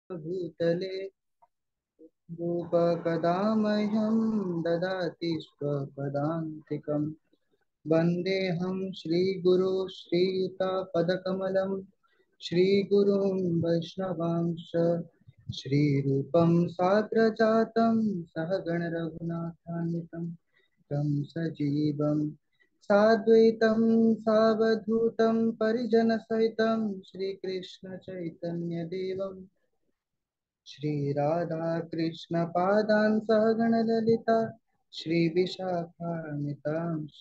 भूतले रूपकदा मह्यं ददाति स्वपदान्तिकम्। वन्देऽहं श्रीगुरो श्रीयुतापदकमलं श्रीगुरुं वैष्णवांश श्रीरूपं साग्रजातं सहगणरघुनाथान्वितं तं सजीवं साद्वैतं सावधूतं परिजनसहितं श्रीकृष्णचैतन्यदेवं श्रीराधाकृष्णपादान् सहगणललिता श्रीविशाखान्वितांश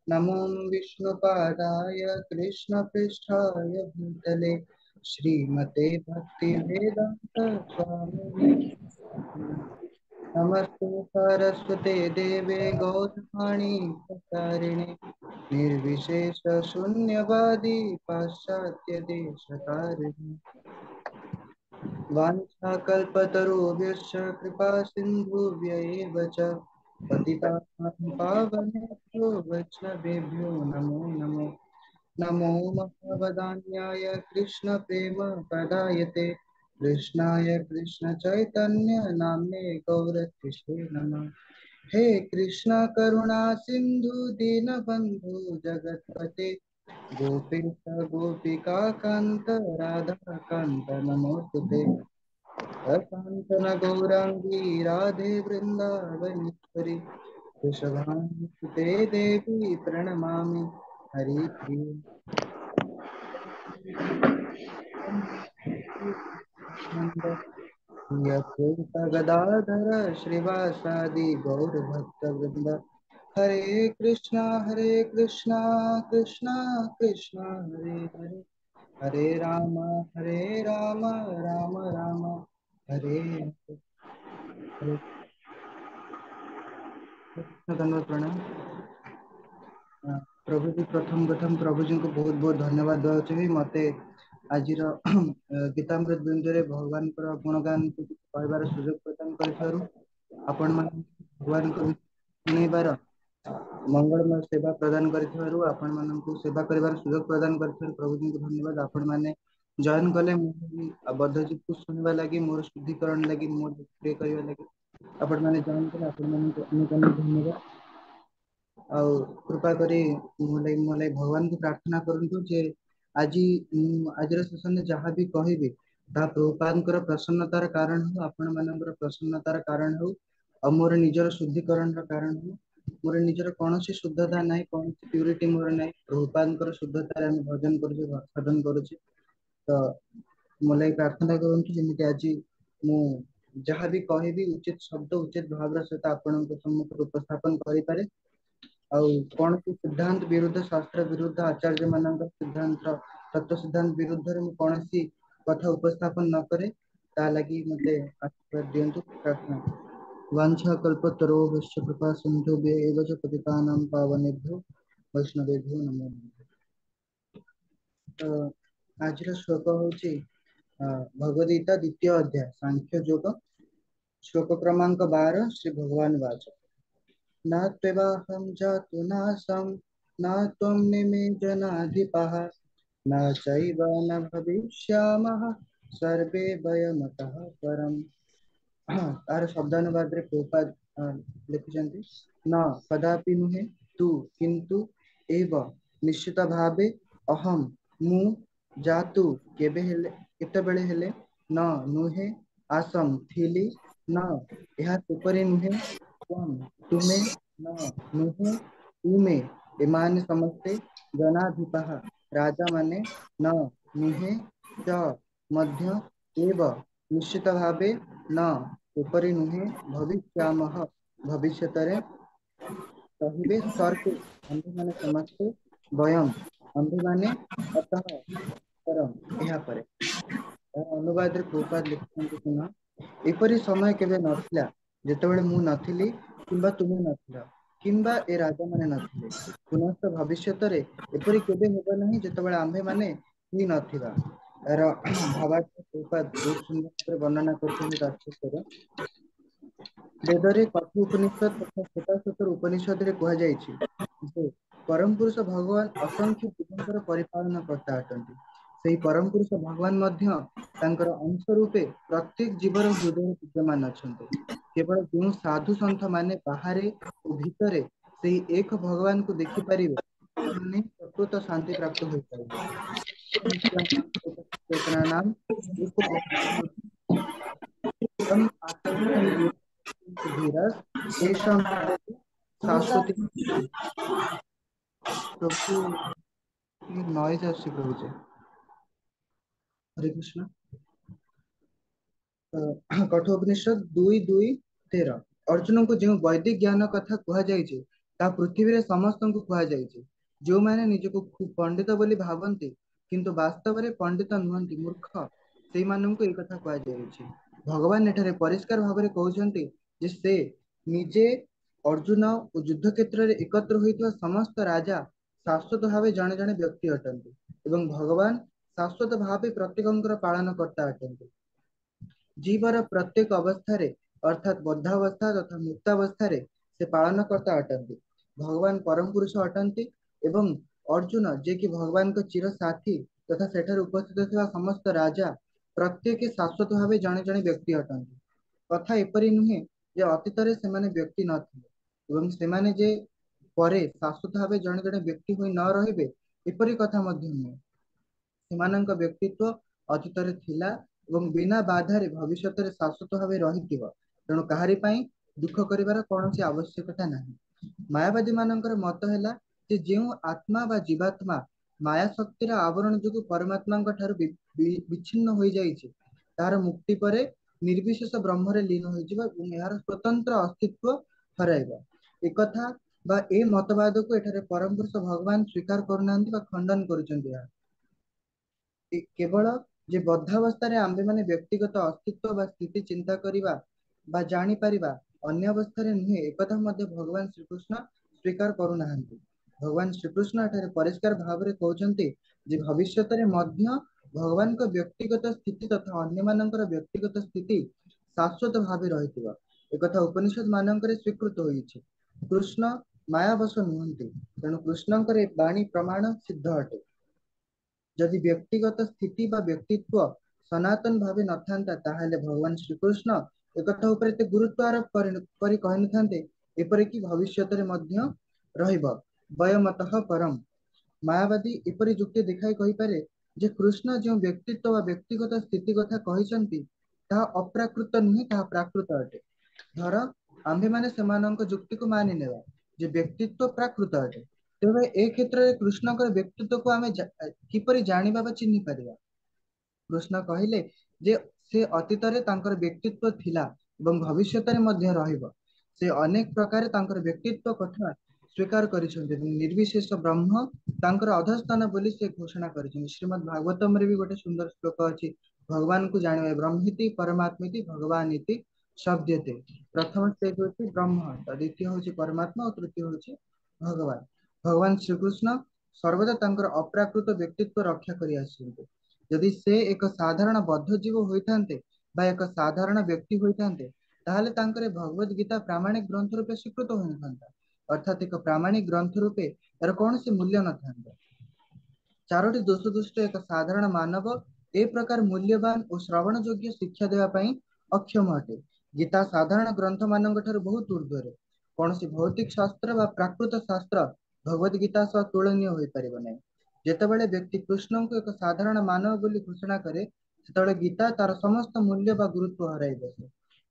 नमो विष्णुपादाय कृष्णपृष्ठाय भूतले श्रीमते भक्तिवेदान्त स्वामिने नमस्ते सरस्वते देवे गौरवाणी प्रचारिणे निर्विशेष शून्यवादी पाश्चात्य देशकारिणे वाञ्छाकल्पतरुभ्यश्च कृपा सिन्धुभ्य एव च पतितानां पावनेभ्यो वैष्णवेभ्यो नमो नमो नमो महावदान्याय कृष्णप्रेम प्रदायते कृष्णाय कृष्णचैतन्य नाम्ने गौरतिष्ठे नमः। हे कृष्ण करुणा सिंधु दीनबंधु जगतपते गोपेश गोपिका कांत राधा कांत नमोस्तुते अकांचन गौरांगी राधे वृंदावनेश्वरी वृषभानुसुते देवी प्रणमामि हरि प्रिय गदाधर श्रीवासादि गौरभक्तवृंद हरे कृष्णा कृष्णा कृष्णा हरे हरे हरे राम राम राम हरे हरे। धन्यवाद प्रणाम। प्रभु जी प्रथम प्रथम प्रभु जी को बहुत बहुत धन्यवाद देउछि मते आज गीतामृत बिंदु भगवान गुणगान कहबार सुजोग प्रदान कर आपण मान भगवान को सुनैबार मंगलमय सेवा प्रदान करिथिबारु आपण माननकु सेवा करिबार सुजोग प्रदान करिथिबारु प्रभु जी को धन्यवाद। आपण माने जॉइन कले बद्धचित को सुनबा लागि मोर शुद्धिकरण लागि मोर प्रे करिबा लागि आपण माने जॉइन कले आपण माननकु अनेक अनेक धन्यवाद। ଆଉ कृपा करी मोलाई भगवान को प्रार्थना करंतु जे आज आजर सेशन जहाँ भी कहबी ता प्रभुपादଙ୍କର प्रसन्नतार कारण हो आपण मानकर प्रसन्नतार कारण हो और मोर निजर शुद्धिकरण कारण हो मोर निजर कौन शुद्धता ना कौन प्यूरिटी मोर ना प्रभुपादଙ୍କର शुद्धतार हम भजन कर साधन करुचे तो मोलाई प्रार्थना करंतु जेमिति आज मु जहाँ भी कहबी उचित शब्द उचित भाव सहित आपनको सम्मुख उपस्थापन करि पारे ଆଉ कौन सिद्धांत विरुद्ध शास्त्र विरुद्ध आचार्य मान सिद्धांत तत्व सिद्धांत विरुद्ध में कौन कथा उपस्थापन न करे ता लगी मते आशीर्वाद दियंतु प्रार्थना वांछा कल्पतरोश्च कृपा सिंधुभ्य एव च पतितानां पावनेभ्यो वैष्णवेभ्यो नमो नमः। आज श्लोक होची भगवद गीता द्वितीय अध्याय सांख्य योग श्लोक क्रमांक 12 श्री भगवान वाच न त्वेवाहं जातु नासं न त्वं निमे जनाधिपः न चैव न भविष्यामः सर्वे वयमतः परम्। तार शब्दानुवाद रे प्रभुपाद लिखिଛନ୍ତି न कदापि नुहे तु किंतु एव निश्चित भावे अहम मु जातु केबे हेले केतबेले हेले न नुहे आसम थिली न ଏହା ସେପରି ନୁହେଁ त्वं तुमे न नुहे तुमे एमाने समस्ते जनाधिपः राजा माने न नुहे च मध्य एव निश्चित भावे न उपरि नुहे भविष्यामः भविष्यतरे कहिबे सर्वे आंधे माने समस्ते वयम आंधे माने अतः परम ଏହା ପରେ ଅନୁବାଦରେ ପ୍ରଭୁପାଦ ଲେଖିଛନ୍ତି ଶୁଣ ଏପରି ସମୟ କେବେ ନଥିଲା ଯେତେବେଳେ ମୁଁ ନଥିଲି କିମ୍ବା ତୁମେ ନଥିଲ କିମ୍ବା ଏ ରାଜା ମାନେ ନଥିଲେ ପୁନଶ୍ଚ ଭବିଷ୍ୟତରେ ଏପରି କେବେ ହେବ ନାହିଁ ଯେତେବେଳେ ଆମ୍ଭେ ମାନେ ହିଁ ନଥିବା। ଏହାର ଭାବାର୍ଥ ପ୍ରଭୁପାଦ ବହୁତ ସୁନ୍ଦର ଭାବରେ ବର୍ଣ୍ଣନା କରୁଛନ୍ତି ତାତ୍ପର୍ଯ୍ୟରେ ବେଦରେ କଠି ଉପନିଷଦ ତଥା ଶ୍ଵେତାଶ୍ୱତର ଉପନିଷଦରେ କୁହାଯାଇଛି ଯେ ପରମ ପୁରୁଷ ଭଗବାନ ଅସଂଖ୍ୟ ଜୀବଙ୍କର ପରିପାଳନ କର୍ତ୍ତା ଅଟନ୍ତି। ସେଇ ପରମ ପୁରୁଷ ଭଗବାନ ମଧ୍ୟ ତାଙ୍କର ଅଂଶ ରୂପେ ପ୍ରତ୍ୟେକ ଜୀବର ହୃଦୟରେ ବିଦ୍ୟମାନ ଅଛନ୍ତି। କେବଳ ଯେଉଁ ସାଧୁ ସନ୍ଥ ମାନେ ବାହାରେ ଓ ଭିତରେ ସେଇ ଏକ ଭଗବାନଙ୍କୁ ଦେଖିପାରିବେ ସେମାନେ ପ୍ରକୃତ ଶାନ୍ତି ପ୍ରାପ୍ତ ହୋଇପାରିବେ। चेतना नाम एक परम आत्मा धीरज तेषां शाश्वती प्रभु नॉइज आसी प्रभु जी हरे कृष्ण कठोपनिषद 2:2-13 अर्जुन को जो वैदिक ज्ञान कथा कह जायछि ता पृथ्वी रे समस्त को कह जायछि जो माने निजको पंडित बोली भावन्ति किंतु वास्तव रे पंडित नुहंती मूर्ख सेई मानन को ए कथा कह जायछि। भगवान एठारे परिष्कार भाबरे कहउछन्ति जे से निजे अर्जुन और युद्ध क्षेत्र रे एकत्र होइतवा समस्त राजा शाश्वत भावे जने जने व्यक्ति अटंती एवं भगवान शाश्वत भावे प्रत्येकंकर पालन करता अटंती। जीवर प्रत्येक अवस्था रे अर्थात बद्धावस्था तथा मुक्तावस्था रे से पालन करता अटंती। भगवान परम पुरुष अटंती एवं अर्जुन जे कि भगवान को चिर साथी तथा सेठार उपस्थित थिबा समस्त राजा प्रत्येक शाश्वत भावे जने जने व्यक्ति अटंती। कथा एपरि नुहे जे अतीत रे सेमाने व्यक्ति नथिले एवं सेमाने जे परे शाश्वत भावे जने जने व्यक्ति होई न रहिबे एपरि कथा मध्ये नुहे। ସେମାନଙ୍କ ବ୍ୟକ୍ତିତ୍ୱ ଅତୀତରେ ଥିଲା ଏବଂ ବିନା ବାଧାରେ ଭବିଷ୍ୟତରେ ଶାଶ୍ୱତ ଭାବେ ରହିଥିବ। ତେଣୁ କାହାରି ପାଇଁ ଦୁଃଖ କରିବାର କୌଣସି ଆବଶ୍ୟକତା ନାହିଁ। ମାୟାବାଦୀ ମାନଙ୍କର ମତ ହେଲା ଯେ ଯେଉଁ ଆତ୍ମା ବା ଜୀବାତ୍ମା ମାୟା ଶକ୍ତିର ଆବରଣ ଯୋଗୁଁ ପରମାତ୍ମାଙ୍କ ଠାରୁ ବିଚ୍ଛିନ୍ନ ହୋଇଯାଇଛି ତାହାର ମୁକ୍ତି ପରେ ନିର୍ବିଶେଷ ବ୍ରହ୍ମରେ ଲୀନ ହୋଇଯିବ ଏବଂ ଏହାର ସ୍ୱତନ୍ତ୍ର ଅସ୍ତିତ୍ୱ ହରାଇବ। ଏକଥା ବା ଏ ମତବାଦକୁ ଏଠାରେ ପରମ ପୁରୁଷ ଭଗବାନ ସ୍ୱୀକାର କରୁନାହାନ୍ତି ବା ଖଣ୍ଡନ କରୁଛନ୍ତି। ଏହା କେବଳ ଯେ ବଦ୍ଧାବସ୍ଥାରେ ଆମ୍ଭେ ମାନେ ବ୍ୟକ୍ତିଗତ ଅସ୍ତିତ୍ୱ ବା ସ୍ଥିତି ଚିନ୍ତା କରିବା ବା ଜାଣିପାରିବା ଅନ୍ୟ ଅବସ୍ଥାରେ ନୁହେଁ ଏକଥା ମଧ୍ୟ ଭଗବାନ ଶ୍ରୀକୃଷ୍ଣ ସ୍ୱୀକାର କରୁନାହାନ୍ତି। ଭଗବାନ ଶ୍ରୀକୃଷ୍ଣ ଏଠାରେ ପରିଷ୍କାର ଭାବରେ କହୁଛନ୍ତି ଯେ ଭବିଷ୍ୟତରେ ମଧ୍ୟ ଭଗବାନଙ୍କ ବ୍ୟକ୍ତିଗତ ସ୍ଥିତି ତଥା ଅନ୍ୟମାନଙ୍କର ବ୍ୟକ୍ତିଗତ ସ୍ଥିତି ଶାଶ୍ୱତ ଭାବେ ରହିଥିବ। ଏକଥା ଉପନିଷଦ ମାନଙ୍କରେ ସ୍ୱୀକୃତ ହୋଇଛି। କୃଷ୍ଣ ମାୟାବଶ ନୁହନ୍ତି ତେଣୁ କୃଷ୍ଣଙ୍କର ଏ ବାଣୀ ପ୍ରମାଣ ସିଦ୍ଧ ଅଟେ। ଯଦି ବ୍ୟକ୍ତିଗତ ସ୍ଥିତି ବା ବ୍ୟକ୍ତିତ୍ୱ ସନାତନ ଭାବେ ନଥାନ୍ତା ତାହେଲେ ଭଗବାନ ଶ୍ରୀକୃଷ୍ଣ ଏକଥା ଉପରେ ଏତେ ଗୁରୁତ୍ୱ ଆରୋପ କରି କହିନଥାନ୍ତେ ଏପରିକି ଭବିଷ୍ୟତରେ ମଧ୍ୟ ରହିବ ବୟମତଃ ପରମ୍। ମାୟାବାଦୀ ଏପରି ଯୁକ୍ତି ଦେଖାଇ କହିପାରେ ଯେ କୃଷ୍ଣ ଯେଉଁ ବ୍ୟକ୍ତିତ୍ୱ ବା ବ୍ୟକ୍ତିଗତ ସ୍ଥିତି କଥା କହିଛନ୍ତି ତାହା ଅପ୍ରାକୃତ ନୁହେଁ ତାହା ପ୍ରାକୃତ ଅଟେ। ଧର ଆମ୍ଭେମାନେ ସେମାନଙ୍କ ଯୁକ୍ତିକୁ ମାନି ନେବା ଯେ ବ୍ୟକ୍ତିତ୍ୱ ପ୍ରାକୃତ ଅଟେ ତେବେ ଏ କ୍ଷେତ୍ରରେ କୃଷ୍ଣଙ୍କର ବ୍ୟକ୍ତିତ୍ୱକୁ ଆମେ କିପରି ଜାଣିବା ବା ଚିହ୍ନି ପାରିବା? କୃଷ୍ଣ କହିଲେ ଯେ ସେ ଅତୀତରେ ତାଙ୍କର ବ୍ୟକ୍ତିତ୍ୱ ଥିଲା ଏବଂ ଭବିଷ୍ୟତରେ ମଧ୍ୟ ରହିବ। ସେ ଅନେକ ପ୍ରକାର ତାଙ୍କର ବ୍ୟକ୍ତିତ୍ୱ କଥା ସ୍ୱୀକାର କରିଛନ୍ତି ଏବଂ ନିର୍ବିଶେଷ ବ୍ରହ୍ମ ତାଙ୍କର ଅଧସ୍ଥାନ ବୋଲି ସେ ଘୋଷଣା କରିଛନ୍ତି। ଶ୍ରୀମଦ୍ ଭାଗବତମରେ ବି ଗୋଟେ ସୁନ୍ଦର ଶ୍ଲୋକ ଅଛି ଭଗବାନଙ୍କୁ ଜାଣିବା ବ୍ରହ୍ମିତି ପରମାତ୍ମିତି ଭଗବାନ ଇତି ଶବ୍ଦତେ। ପ୍ରଥମ ଷ୍ଟେଜ ହଉଛି ବ୍ରହ୍ମ, ଦ୍ୱିତୀୟ ହଉଛି ପରମାତ୍ମା ଓ ତୃତୀୟ ହଉଛି ଭଗବାନ। ଭଗବାନ ଶ୍ରୀକୃଷ୍ଣ ସର୍ବଦା ତାଙ୍କର ଅପ୍ରାକୃତ ବ୍ୟକ୍ତିତ୍ୱ ରକ୍ଷା କରି ଆସିଛନ୍ତି। ଯଦି ସେ ଏକ ସାଧାରଣ ବଦ୍ଧ ଜୀବ ହୋଇଥାନ୍ତେ ବା ଏକ ସାଧାରଣ ବ୍ୟକ୍ତି ହୋଇଥାନ୍ତେ ତାହେଲେ ତାଙ୍କର ଭଗବତ ଗୀତା ପ୍ରାମାଣିକ ଗ୍ରନ୍ଥ ରୂପେ ସ୍ୱୀକୃତ ହୋଇନଥାନ୍ତା ଅର୍ଥାତ ଏକ ପ୍ରାମାଣିକ ଗ୍ରନ୍ଥ ରୂପେ ଏହାର କୌଣସି ମୂଲ୍ୟ ନଥାନ୍ତା। ଚାରୋଟି ଦୋଷ ଦୁଷ୍ଟ ଏକ ସାଧାରଣ ମାନବ ଏ ପ୍ରକାର ମୂଲ୍ୟବାନ ଓ ଶ୍ରବଣ ଯୋଗ୍ୟ ଶିକ୍ଷା ଦେବା ପାଇଁ ଅକ୍ଷମ ଅଟେ। ଗୀତା ସାଧାରଣ ଗ୍ରନ୍ଥ ମାନଙ୍କ ଠାରୁ ବହୁତ ଉର୍ଦ୍ଧ୍ୱରେ। କୌଣସି ଭୌତିକ ଶାସ୍ତ୍ର ବା ପ୍ରାକୃତ ଶାସ୍ତ୍ର ଭଗବତ ଗୀତା ସହ ତୁଳନୀୟ ହୋଇପାରିବ ନାହିଁ। ଯେତେବେଳେ ବ୍ୟକ୍ତି କୃଷ୍ଣଙ୍କୁ ଏକ ସାଧାରଣ ମାନବ ବୋଲି ଘୋଷଣା କରେ ସେତେବେଳେ ଗୀତା ତାର ସମସ୍ତ ମୂଲ୍ୟ ବା ଗୁରୁତ୍ୱ ହରାଇ ବସେ।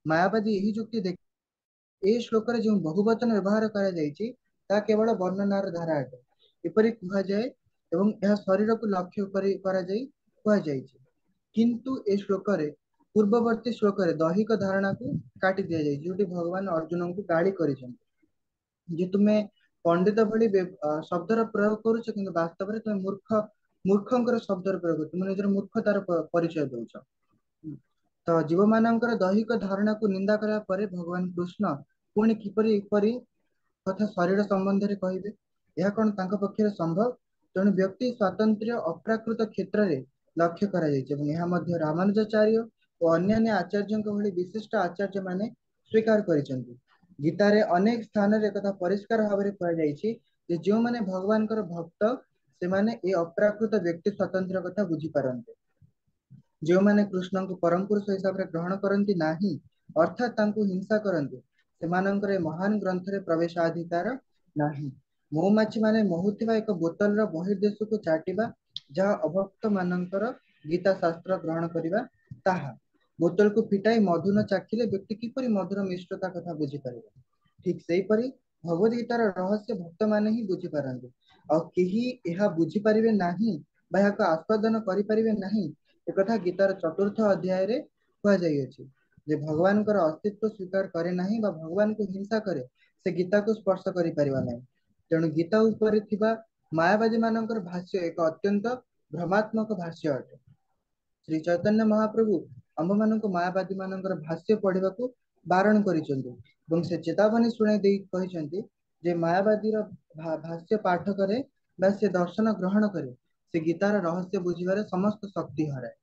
ମାୟାବାଦୀ ଏହି ଯୁକ୍ତି ଦେଖ ଏହି ଶ୍ଲୋକରେ ଯେଉଁ ବହୁବଚନ ବ୍ୟବହାର କରାଯାଇଛି ତାହା କେବଳ ବର୍ଣ୍ଣନାର ଧାରା ଅଟେ। ଏପରି କୁହାଯାଏ ଏବଂ ଏହା ଶରୀରକୁ ଲକ୍ଷ୍ୟ କରି କରାଯାଇ କୁହାଯାଇଛି। କିନ୍ତୁ ଏ ଶ୍ଲୋକରେ ପୂର୍ବବର୍ତ୍ତୀ ଶ୍ଲୋକରେ ଦୈହିକ ଧାରଣାକୁ କାଟି ଦିଆଯାଇଛି ଯୋଉଠି ଭଗବାନ ଅର୍ଜୁନଙ୍କୁ ଗାଳି କରିଛନ୍ତି ଯେ ତୁମେ ପଣ୍ଡିତ ଭଳି ଶବ୍ଦର ପ୍ରୟୋଗ କରୁଛ କିନ୍ତୁ ବାସ୍ତବରେ ତୁମେ ମୂର୍ଖଙ୍କର ଶବ୍ଦର ପ୍ରୟୋଗ କରୁଛ, ତୁମେ ନିଜର ମୂର୍ଖତାର ପରିଚୟ ଦଉଛ। ତ ଜୀବ ମାନଙ୍କର ଦୈହିକ ଧାରଣାକୁ ନିନ୍ଦା କରିବା ପରେ ଭଗବାନ କୃଷ୍ଣ ପୁଣି କିପରି ଏପରି କଥା ଶରୀର ସମ୍ବନ୍ଧରେ କହିବେ? ଏହା କଣ ତାଙ୍କ ପକ୍ଷରେ ସମ୍ଭବ? ତେଣୁ ବ୍ୟକ୍ତି ସ୍ୱାତନ୍ତ୍ର୍ୟ ଅପ୍ରାକୃତ କ୍ଷେତ୍ରରେ ଲକ୍ଷ୍ୟ କରାଯାଇଛି ଏବଂ ଏହା ମଧ୍ୟ ରାମାନୁଜାଚାର୍ଯ୍ୟ ଓ ଅନ୍ୟାନ୍ୟ ଆଚାର୍ଯ୍ୟଙ୍କ ଭଳି ବିଶିଷ୍ଟ ଆଚାର୍ଯ୍ୟ ମାନେ ସ୍ୱୀକାର କରିଛନ୍ତି। ଗୀତାରେ ଅନେକ ସ୍ଥାନରେ ଏକଥା ପରିଷ୍କାର ଭାବରେ କୁହାଯାଇଛି ଯେ ଯେଉଁମାନେ ଭଗବାନଙ୍କର ଭକ୍ତ से माने ए अप्राकृत व्यक्ति स्वतंत्र कथा बुझी पारंते जो माने कृष्ण को परम पुरुष हिसाब रे ग्रहण करंती नाही अर्थात तांको हिंसा करंती सेमानंकर ए महान ग्रंथ रे प्रवेशाधिकार नाही महुमाछी माने महुथिबा एक बोतल रो बहिर्देश को चाटिबा जहा अभक्त मानंकर गीता शास्त्र ग्रहण करिबा ताहा बोतल को फिटाई मधु न चाखिले व्यक्ति किपरि मधुर मिष्टता कथा बुझी पारिबा ठीक सेही परि भगवद गीतार रहस्य भक्त माने ही बुझी पारंती और केही एहा बुझी पारिबे नाही बा एहाको आस्वादन करि पारिबे नाही एकथा गीतार चतुर्थ अध्याय रे कहा जाइ अछि जे भगवान कर अस्तित्व स्वीकार करे नाही बा भगवान को हिंसा करे से गीता को स्पर्श करि पारिबा नाही तेणु गीता ऊपर थिबा मायावादी मानकर भाष्य एक अत्यंत भ्रमात्मक भाष्य अटे श्री चैतन्य महाप्रभु आम मानक मायावादी मानकर भाष्य पढ़ा बारण कर चेतावनी शुणाई दे कहिसेंती जे मायावादी भाष्य पाठ करे बा से दर्शन ग्रहण करे से गीतार रहस्य बुझिबारे समस्त शक्ति हराए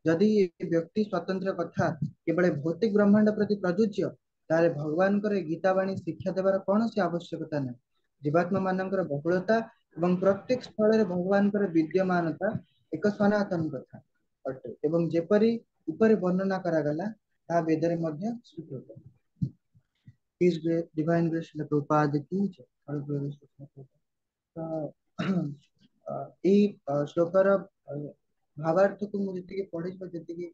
जदि ये व्यक्ति स्वतंत्र कथा केवल भौतिक ब्रह्मांड प्रति प्रযোज्य तारे भगवान करे गीतावाणी शिक्षा देवार कौन सी आवश्यकता नहीं जीवात्मा मानकर बहुलता एवं प्रत्येक स्थल रे भगवान करे विद्यमानता एक सनातन कथा अटे एवं जेपरी ऊपर वर्णना करागला ता वेदरे मध्य स्वीकृत His divine grace la Prabhupada की जय और glory to Prabhupada। तो ଏଇ ଶ୍ଲୋକର ଭାବାର୍ଥକୁ ମୁଁ ଯେତିକି ପଢିଛି ବା ଯେତିକି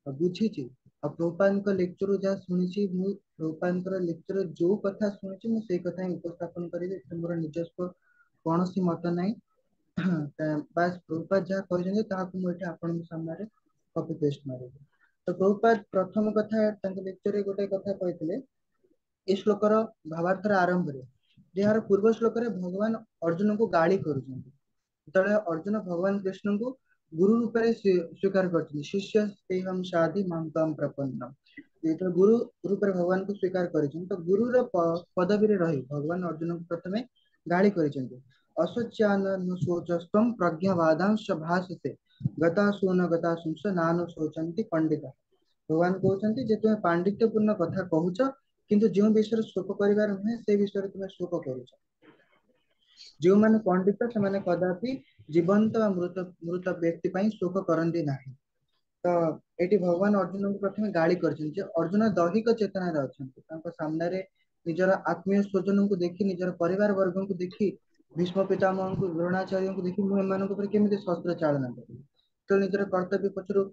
ବୁଝିଛି ଆଉ ପ୍ରଭୁପାଦଙ୍କ ଲେକ୍ଚରରୁ ଯାହା ଶୁଣିଛି ମୁଁ ପ୍ରଭୁପାଦଙ୍କର ଲେକ୍ଚର ଯୋଉ କଥା ଶୁଣିଛି ମୁଁ ସେଇ କଥା ହିଁ ଉପସ୍ଥାପନ କରିବି ଏଥିରେ ମୋର ନିଜସ୍ୱ କୌଣସି ମତ ନାହିଁ ବାସ୍ ପ୍ରଭୁପାଦ ଯାହା କହିଛନ୍ତି ତାହାକୁ ମୁଁ ଏଠି ଆପଣଙ୍କ ସାମ୍ନାରେ କପି ପେଷ୍ଟ ମାରିବି ତ ପ୍ରଭୁପାଦ ପ୍ରଥମ କଥା ତାଙ୍କ ଲେକ୍ଚରରେ ଗୋଟେ କଥା କହିଥିଲେ ଏ ଶ୍ଲୋକର ଭାବାର୍ଥର ଆରମ୍ଭରେ ଯାହାର ପୂର୍ବ ଶ୍ଲୋକରେ ଭଗବାନ अर्जुन को गाली କରୁଛନ୍ତି ଯେତେବେଳେ अर्जुन भगवान कृष्ण को गुरु रूपे स्वीकार करते शिष्य हम शादी माम प्रपन्न ଯେତେବେଳେ गुरु रूपे भगवान को स्वीकार କରିଛନ୍ତି तो गुरु ର पदवी रे रही भगवान अर्जुन को प्रथमे गाली କରିଛନ୍ତି असोच्यानुशोचस्तम प्रज्ञावादांश भासते गतासून गतासूंस नानु शोचन्ति पंडिता भगवान कहते जे तुम पांडित्यपूर्ण कथा कहूच किंतु जो विषय शोक करिवार नुहे से विषय तुम शोक करूछ जो माने पंडित से माने कदापि जीवंत मृत मृत व्यक्ति पई शोक करंदी नाही तो एटी भगवान अर्जुन को प्रथमे गाली करछन जे अर्जुन दैहिक चेतना रे अछंती तांको सामने रे निजर आत्मीय स्वजन को देखि निजर परिवार वर्ग को देखि भीष्म पितामह को द्रोणाचार्य को देखि मु एमान को केमिति शस्त्र चालना करिବି तो निजर कर्तव्य पछरु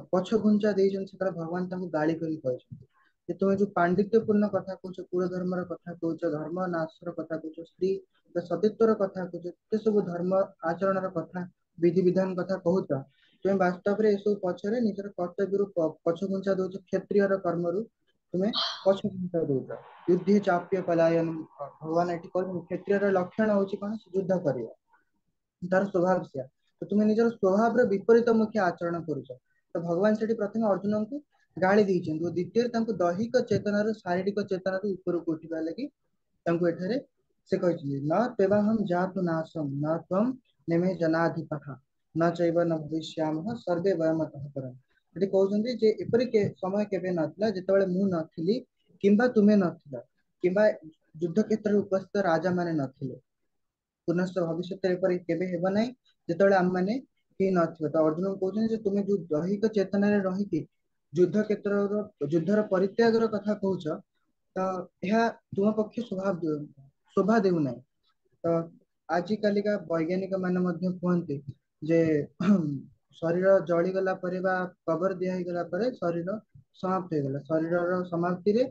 पछ घुंचा देइछन से भगवान तांको गाली करी कहछन जे तुम जो पांडित्यपूर्ण कथा कहछ कुल धर्म कथा कहछ धर्म नाशर कथा कहछ स्त्री सतीत्वर कथा कहछ ते सब धर्म आचरण कथा विधि विधान कथा कहछ तुम वास्तव रे सब पछरे निजर कर्तव्य पछ घुंचा दउछ क्षत्रिय कर्म रु तुम पछ घुंचा दउछ युद्धे चाप्य पलायन भगवान एठी कहछ क्षत्रिय लक्षण होची कोन युद्ध करिया तार स्वभाव से तो तुम निजर स्वभाव रे विपरीत मुख्य आचरण करूछ तो भगवान सेठी प्रथम अर्जुन को गाली ଦେଇଛନ୍ତି द्वितीय तांको दैहिक चेतना रो शारीरिक चेतना रो ऊपर को उठिबा लागि तांको एठारे से कहछि न तेवाहम जातु नासम न त्वम नेमे जनाधिपः न चैव न भविष्यामः सर्वे वयमतः परम एठी कहउछन्ती जे एपरि के समय केबे नथला जेतेबेले मु नथिली किंबा तुमे नथिला किंबा युद्ध क्षेत्र उपस्थित राजा माने नथिले पुनश्च भविष्य एपरि केबे हेबा नै जेतेबेले हम माने कि नथिबा तो अर्जुन कहउछन्ती जे तुमे जो दैहिक चेतना रे रहिकी युद्ध क्षेत्र युद्धर परित्याग कथा कहूच तो यह तुम पक्ष शोभा देउ ना तो आजिकालिका वैज्ञानिक मान कहते जे शरीर जली गला परे बा कबर दिया ही गला परे शरीर समाप्त हो गला शरीर समाप्ति रे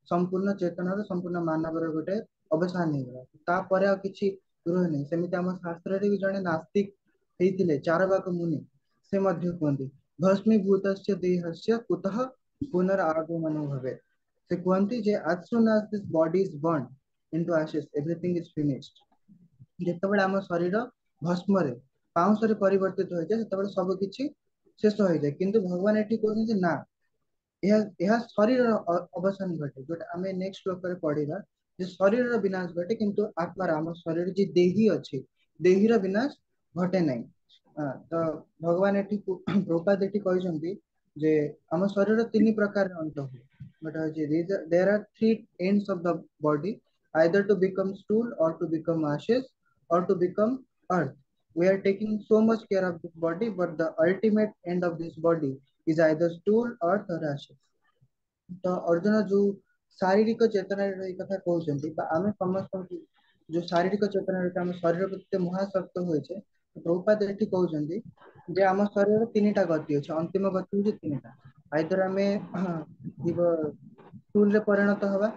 संपूर्ण चेतनार संपूर्ण मानवर गोटे अवसान हो गला तापर आ किछि रह नहीं सेमिति हम शास्त्र रे भी जने नास्तिक हेतिले चारवाक मुनि से मध्य कहते भस्मीभूतस्य देहस्य कुतः पुनरागमनो भवेत् से कहते जे as soon as this body is burned into ashes everything is finished जेतेबेले हम शरीर भस्म रे पाउंस रे परिवर्तित हो जाय सेतेबेले सब किछि शेष हो जाय किंतु भगवान एठी कहते जे ना यह शरीर अवसान घटे जोटा आम नेक्स्ट श्लोक रे पढ़िबा जे शरीर विनाश घटे किंतु आत्मा आम शरीर जे देही अछि देहीर विनाश घटे नहीं तो भगवान एठी प्रभुपाद एठी कहछन्ती जे हम शरीर तीन प्रकार अंत हो गोटे अछि there are three ends of the body either to become stool or to become ashes or to become earth We are taking so much care of this body, but the ultimate end of this body is either stool or thoracic. तो अर्जुन जो शारीरिक चेतना रही कथा कहउछन्ती बा आमे समस्त जो शारीरिक चेतना रही हम शरीर प्रति महाशक्त होइछे प्रभुपाद एठी कहउछन्ती जे आम शरीर तीनटा गति अछि अंतिम गति होछि तीनटा आइदर आमे जीव स्टूल रे परिणत हवा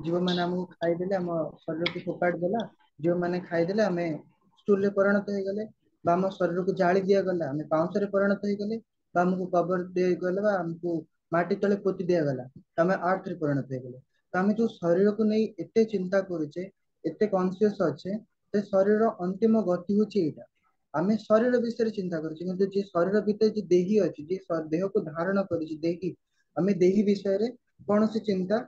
जीव माने हमକୁ खाइदेले हम शरीर को फोपाड़ देला जीव माने खाइदेले आमे स्टूल रे परिणत हो गले बा हम शरीर को जाଳି दिया गला आमे पाउंस रे परिणत हो गले बा हमको कबर दे गले बा हमको माटी तले पोती दिया गला तमे आर्थ रे परिणत हो गले तो आमे जो शरीर को नहीं एते चिंता करूचे एते कॉन्शियस अच्छे ते शरीर अंतिम गति होची एटा आमे शरीर विषय रे चिंता करूचे किंतु जे शरीर भीतर जे देही अछि जे देह को धारण करिछि देही आमे देही विषय रे कौन सी चिंता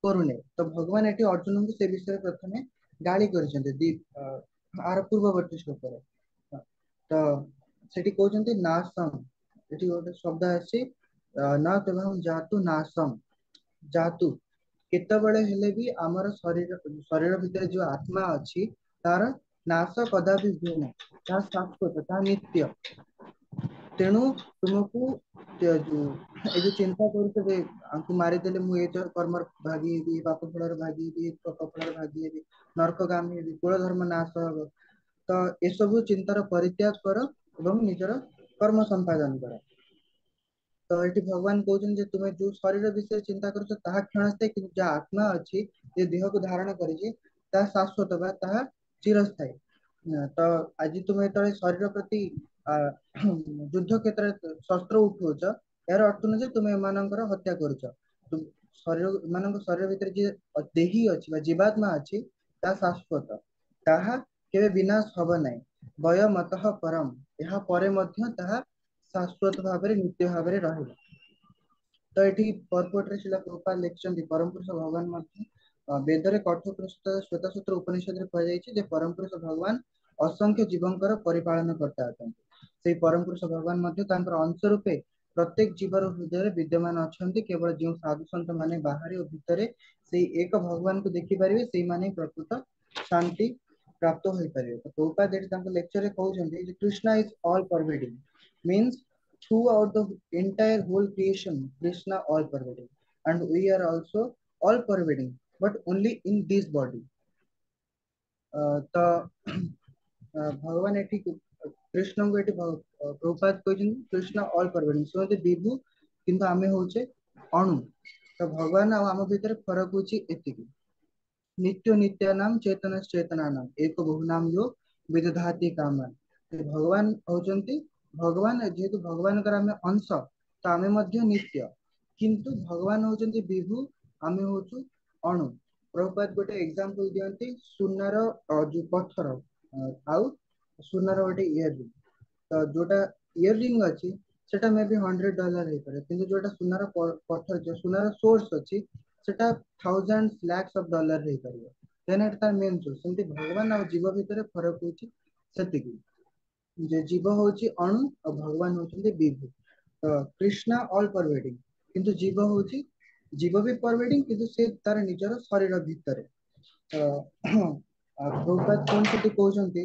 करूने तो भगवान एटी अर्जुन को से विषय प्रथमे गाली करछन्ते दी आर पूर्ववर्ती श्लोक रे तो सेठी कहउछन्ते नासम एटी गोटे शब्द अछि न तभं जातु नासम जातु केतबेले हेले भी हमर शरीर शरीर भीतर जो आत्मा अछि तार नाश कदापि हुए ना ता शाश्वत ता नित्य तेणु तुमको ए जो चिंता करूछ जे हमको मारी देले मु ए कर्म भागी हेबी पाप फलर भागी हेबी पाप फलर भागी हेबी नरकगामी हेबी कुल धर्म नाश हब तो ए सब चिंतार परित्याग कर एवं निजर कर्म संपादन कर तो ये भगवान कहते जे तुम्हें जो शरीर विषय चिंता कर क्षणस्থায়ী कि जो आत्मा अच्छी जे देह को धारण करी शाश्वत बा चिरस्थायी तो आज तुम्हें तो शरीर प्रति युद्ध क्षेत्र शस्त्र उठाउच यार अर्थ नुहे तुम्हें एमानकर हत्या करुच शरीर मान शरीर भितर जे देही अच्छी जीवात्मा अच्छी शाश्वत ताहा केवे विनाश हब नाही वय मतः परम यह परे मध्य ताहा शाश्वत भाव नित्य भाव रही तो ये पर्पट रे शिला प्रभुपाद लिखिछन्ति परम पुरुष भगवान मध्य वेदरे कठोपनिषद श्वेतसूत्र उपनिषद रे कह जायछि जे परम पुरुष भगवान असंख्य जीवंकर परिपालन करता अछन्ति सेही परम पुरुष भगवान मध्य तांकर अंश रूपे प्रत्येक जीवर हृदय विद्यमान अछन्ति केवल जो साधु संत माने बाहरी और भितरे सेही एक भगवान को देखि परिबे सेही माने प्रकृत शांति प्राप्त होई परिबे तो प्रभुपाद एठी तांकर लेक्चर रे कहउछन्ति जे Krishna is all pervading means throughout the entire whole creation krishna all pervading and we are also all pervading but only in this body तो भगवान एठी कृष्ण को एठी प्रभुपाद कहछन कृष्ण ऑल परवेडिंग सो जे विभु किंतु आमे होचे अणु तो भगवान आ हम भीतर फरक होची एतिकी नित्य नित्यानाम चेतन चेतनानाम एक बहुनाम यो विदधाति कामन भगवान होचंती भगवान जेहेतु भगवान कर आमे अंश तो आमे मध्य नित्य किंतु भगवान होचंती विभु आमे होचु अणु प्रभुपाद गोटे एग्जांपल दियंती सुनार जो पत्थर आउ सुनार गोटे इयररिंग तो जोटा इयररिंग अछि सेटा मे भी $100 हे पारे किंतु जोटा सुनार पत्थर जो सुनार सोर्स अछि सेटा thousands lakhs of dollar रही परियो देन एट तार मेन सोर्स सेमती भगवान और जीव भितर फरक होची सेतिकी जे जीव होची अणु और भगवान होचंती विभु तो कृष्णा ऑल परवेडिंग किंतु जीव होची जीव भी परवेडिंग किंतु से तार निजर शरीर भितर तो प्रभुपाद कोन सेति कहउचंती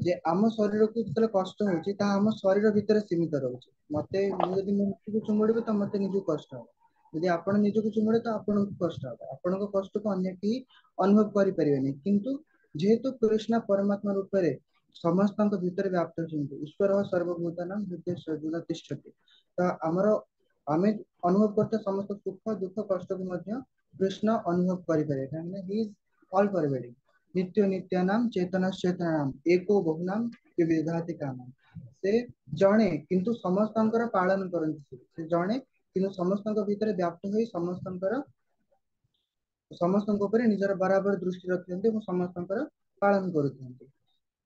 जे आम शरीर को जतले कष्ट होची ता आम शरीर भितर सीमित रहउची मते मु यदि मुक्ति को चुमड़बे तो मते निजु कष्ट हो यदि आपण निजको चुमड़े तो आपण को कष्ट हो आपण को कष्ट को अन्य की अनुभव करि परिबेनी किंतु जेहेतु कृष्ण परमात्मा रूप रे समस्त भीतर व्याप्त होचंती ईश्वर सर्वभूतानां हृदय सर्वदा तिष्ठति तो हमर आमे अनुभव करते समस्त सुख दुख कष्ट को मध्य कृष्ण अनुभव करि पारे काहे ही इज ऑल परवेडिंग नित्य नित्यानाम चेतन चेतनानाम एको बहुनाम के विधाति कामम से जणे किंतु समस्तंकर पालन करंती से जणे किंतु समस्तंक भीतर व्याप्त होई समस्तंकर समस्तंक ऊपर निजर बराबर दृष्टि रखते और समस्तंकर पालन करते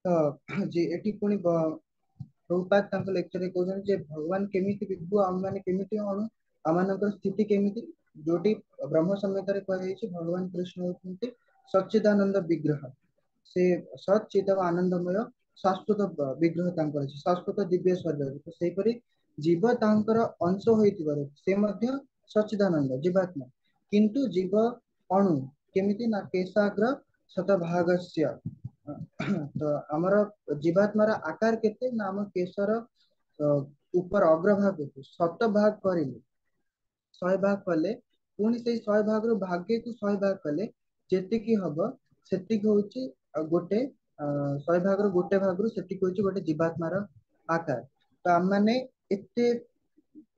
तो जे एटी पुनी प्रभुपाद तांको लेक्चर रे कहउछन जे भगवान केमिति विभु हम माने केमिति अणु आमानकर स्थिति केमिति जोटी ब्रह्म संहिता रे कहै छै भगवान कृष्ण होती सच्चिदानंद विग्रह से सच्चिद आनंदमय शाश्वत विग्रह तांकर अछि शाश्वत दिव्य शरीर तो सेही परि जीव तांकर अंश होइतिबार से मध्य सच्चिदानंद जीवात्मा किंतु जीव अणु केमिति ना केशाग्र शतभागस्य ତ ଆମର ଜୀବାତ୍ମାର ଆକାର କେତେ ନା ଆମ କେଶର ଉପର ଅଗ୍ରଭାଗକୁ 7 ଭାଗ କରିଲେ 100 ଭାଗ କଲେ ପୁଣି ସେଇ 100 ଭାଗରୁ ଭାଗକୁ 100 ଭାଗ କଲେ ଯେତିକି ହବ ସେତିକି ହଉଛି ଗୋଟେ 100 ଭାଗରୁ ଗୋଟେ ଭାଗରୁ ସେତିକି ହଉଛି ଗୋଟେ ଜୀବାତ୍ମାର ଆକାର। ତ ଆମମାନେ ଏତେ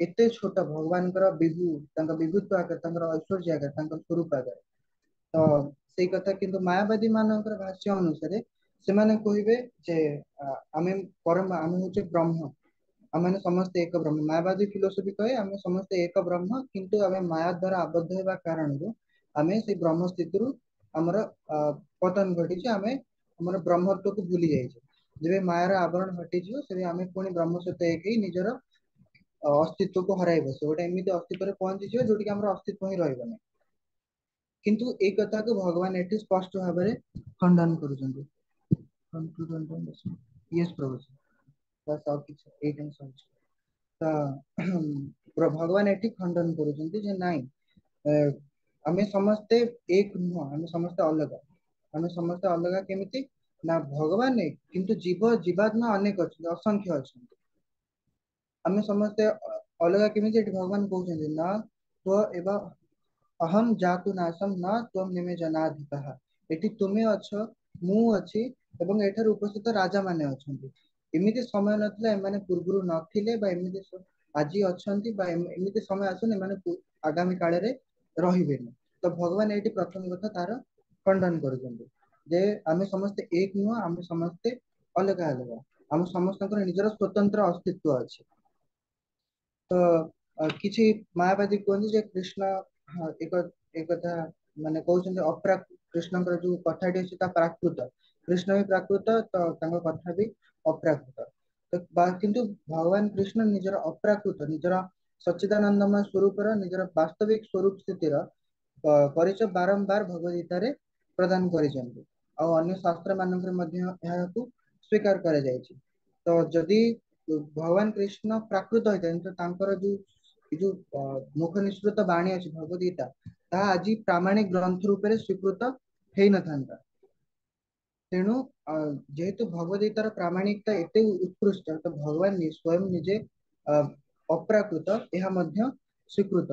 ଏତେ ଛୋଟ ଭଗବାନଙ୍କର ତାଙ୍କ ବିଭୂତ୍ୱ ଆକାର ତାଙ୍କର ଐଶ୍ୱର୍ଯ୍ୟ ଆକାର ତାଙ୍କ ସ୍ୱରୂପ ଆକାର। ତ ସେଇ କଥା କିନ୍ତୁ ମାୟାବାଦୀ ମାନଙ୍କର ଭାଷ୍ୟ ଅନୁସାରେ ସେମାନେ କହିବେ ଯେ ଆମେ ହଉଛେ ବ୍ରହ୍ମ, ଆମେ ସମସ୍ତେ ଏକ ବ୍ରହ୍ମ। ମାୟାବାଦୀ ଫିଲୋସଫି କହେ ଆମେ ସମସ୍ତେ ଏକ ବ୍ରହ୍ମ, କିନ୍ତୁ ଆମେ ମାୟା ଦ୍ୱାରା ଆବଦ୍ଧ ହେବା କାରଣରୁ ଆମେ ସେଇ ବ୍ରହ୍ମ ସ୍ଥିତିରୁ ଆମର ପତନ ଘଟିଛି, ଆମେ ଆମର ବ୍ରହ୍ମତ୍ୱକୁ ଭୁଲି ଯାଇଛେ। ଯେବେ ମାୟାର ଆବରଣ ହଟିଯିବ ସେବେ ଆମେ ପୁଣି ବ୍ରହ୍ମ ସହିତ ଏକ ହେଇ ନିଜର ଅସ୍ତିତ୍ୱକୁ ହରାଇ ବସିବ, ଗୋଟେ ଏମିତି ଅସ୍ତିତ୍ୱରେ ପହଞ୍ଚିଯିବ ଯୋଉଠିକି ଆମର ଅସ୍ତିତ୍ୱ ହିଁ ରହିବନି। କିନ୍ତୁ ଏଇ କଥାକୁ ଭଗବାନ ଏଠି ସ୍ପଷ୍ଟ ଭାବରେ ଖଣ୍ଡନ କରୁଛନ୍ତି। Yes, ପ୍ରଭୁ। ବାସ୍ ଆଉ କିଛି ଏଇଟା ହିଁ ସରିଛି। ତ ଭଗବାନ ଏଠି ଖଣ୍ଡନ କରୁଛନ୍ତି ଯେ ନାଇଁ, ଆମେ ସମସ୍ତେ ଏକ ନୁହଁ, ଆମେ ସମସ୍ତେ ଅଲଗା। ଆମେ ସମସ୍ତେ ଅଲଗା କେମିତି ନା ଭଗବାନ ଏକ, କିନ୍ତୁ ଜୀବାତ୍ମା ଅନେକ ଅଛନ୍ତି, ଅସଂଖ୍ୟ ଅଛନ୍ତି। ଆମେ ସମସ୍ତେ ଅଲଗା କେମିତି ଏଠି ଭଗବାନ କହୁଛନ୍ତି ନା ଏବଂ ଅହମ୍ ଜାତୁ ନାଶମ ନା ତ୍ୱମ୍ ନିମେ ଜନାଧିପଃ। ଏଠି ତୁମେ ଅଛ, ମୁଁ ଅଛି ଏବଂ ଏଠାରେ ଉପସ୍ଥିତ ରାଜା ମାନେ ଅଛନ୍ତି। ଏମିତି ସମୟ ନଥିଲା ଏମାନେ ପୂର୍ବରୁ ନଥିଲେ, ବା ଏମିତି ଆଜି ଅଛନ୍ତି, ବା ଏମିତି ସମୟ ଆସୁନି ଏମାନେ ଆଗାମୀ କାଳରେ ରହିବେନି। ତ ଭଗବାନ ଏଇଠି ପ୍ରଥମ କଥା ତାର ଖଣ୍ଡନ କରୁଛନ୍ତି ଯେ ଆମେ ସମସ୍ତେ ଏକ ନୁହଁ, ଆମେ ସମସ୍ତେ ଅଲଗା ଅଲଗା, ଆମ ସମସ୍ତଙ୍କର ନିଜର ସ୍ୱତନ୍ତ୍ର ଅସ୍ତିତ୍ୱ ଅଛି। ତ କିଛି ମାୟାବାଦୀ କୁହନ୍ତି ଯେ କୃଷ୍ଣ ଏକଥା ମାନେ କହୁଛନ୍ତି କୃଷ୍ଣଙ୍କର ଯୋଉ କଥାଟି ଅଛି ତା ପ୍ରାକୃତ, କୃଷ୍ଣ ବି ପ୍ରାକୃତ, ତ ତାଙ୍କ କଥା ବି ଅପ୍ରାକୃତ। କିନ୍ତୁ ଭଗବାନ କୃଷ୍ଣ ନିଜର ଅପ୍ରାକୃତ, ନିଜର ସଚ୍ଚିଦାନନ୍ଦମୟ ସ୍ୱରୂପର, ନିଜର ବାସ୍ତବିକ ସ୍ୱରୂପ ସ୍ଥିତିର ପରିଚୟ ବାରମ୍ବାର ଭଗବଦ୍ଗୀତାରେ ପ୍ରଦାନ କରିଛନ୍ତି, ଆଉ ଅନ୍ୟ ଶାସ୍ତ୍ର ମାନଙ୍କରେ ମଧ୍ୟ ଏହାକୁ ସ୍ୱୀକାର କରାଯାଇଛି। ତ ଯଦି ଭଗବାନ କୃଷ୍ଣ ପ୍ରାକୃତ ହେଇଥାନ୍ତି ତ ତାଙ୍କର ଯୋଉ ମୁଖ ନିଃସୃତ ବାଣୀ ଅଛି ଭଗବଦ୍ଗୀତା, ତାହା ଆଜି ପ୍ରାମାଣିକ ଗ୍ରନ୍ଥ ରୂପରେ ସ୍ୱୀକୃତ ହେଇନଥାନ୍ତା। ତେଣୁ ଯେହେତୁ ଭଗବଦ୍ଗୀତାର ପ୍ରାମାଣିକତା ଏତେ ଉତ୍କୃଷ୍ଟ, ତ ଭଗବାନ ସ୍ୱୟଂ ନିଜେ ଅପ୍ରାକୃତ ଏହା ମଧ୍ୟ ସ୍ୱୀକୃତ।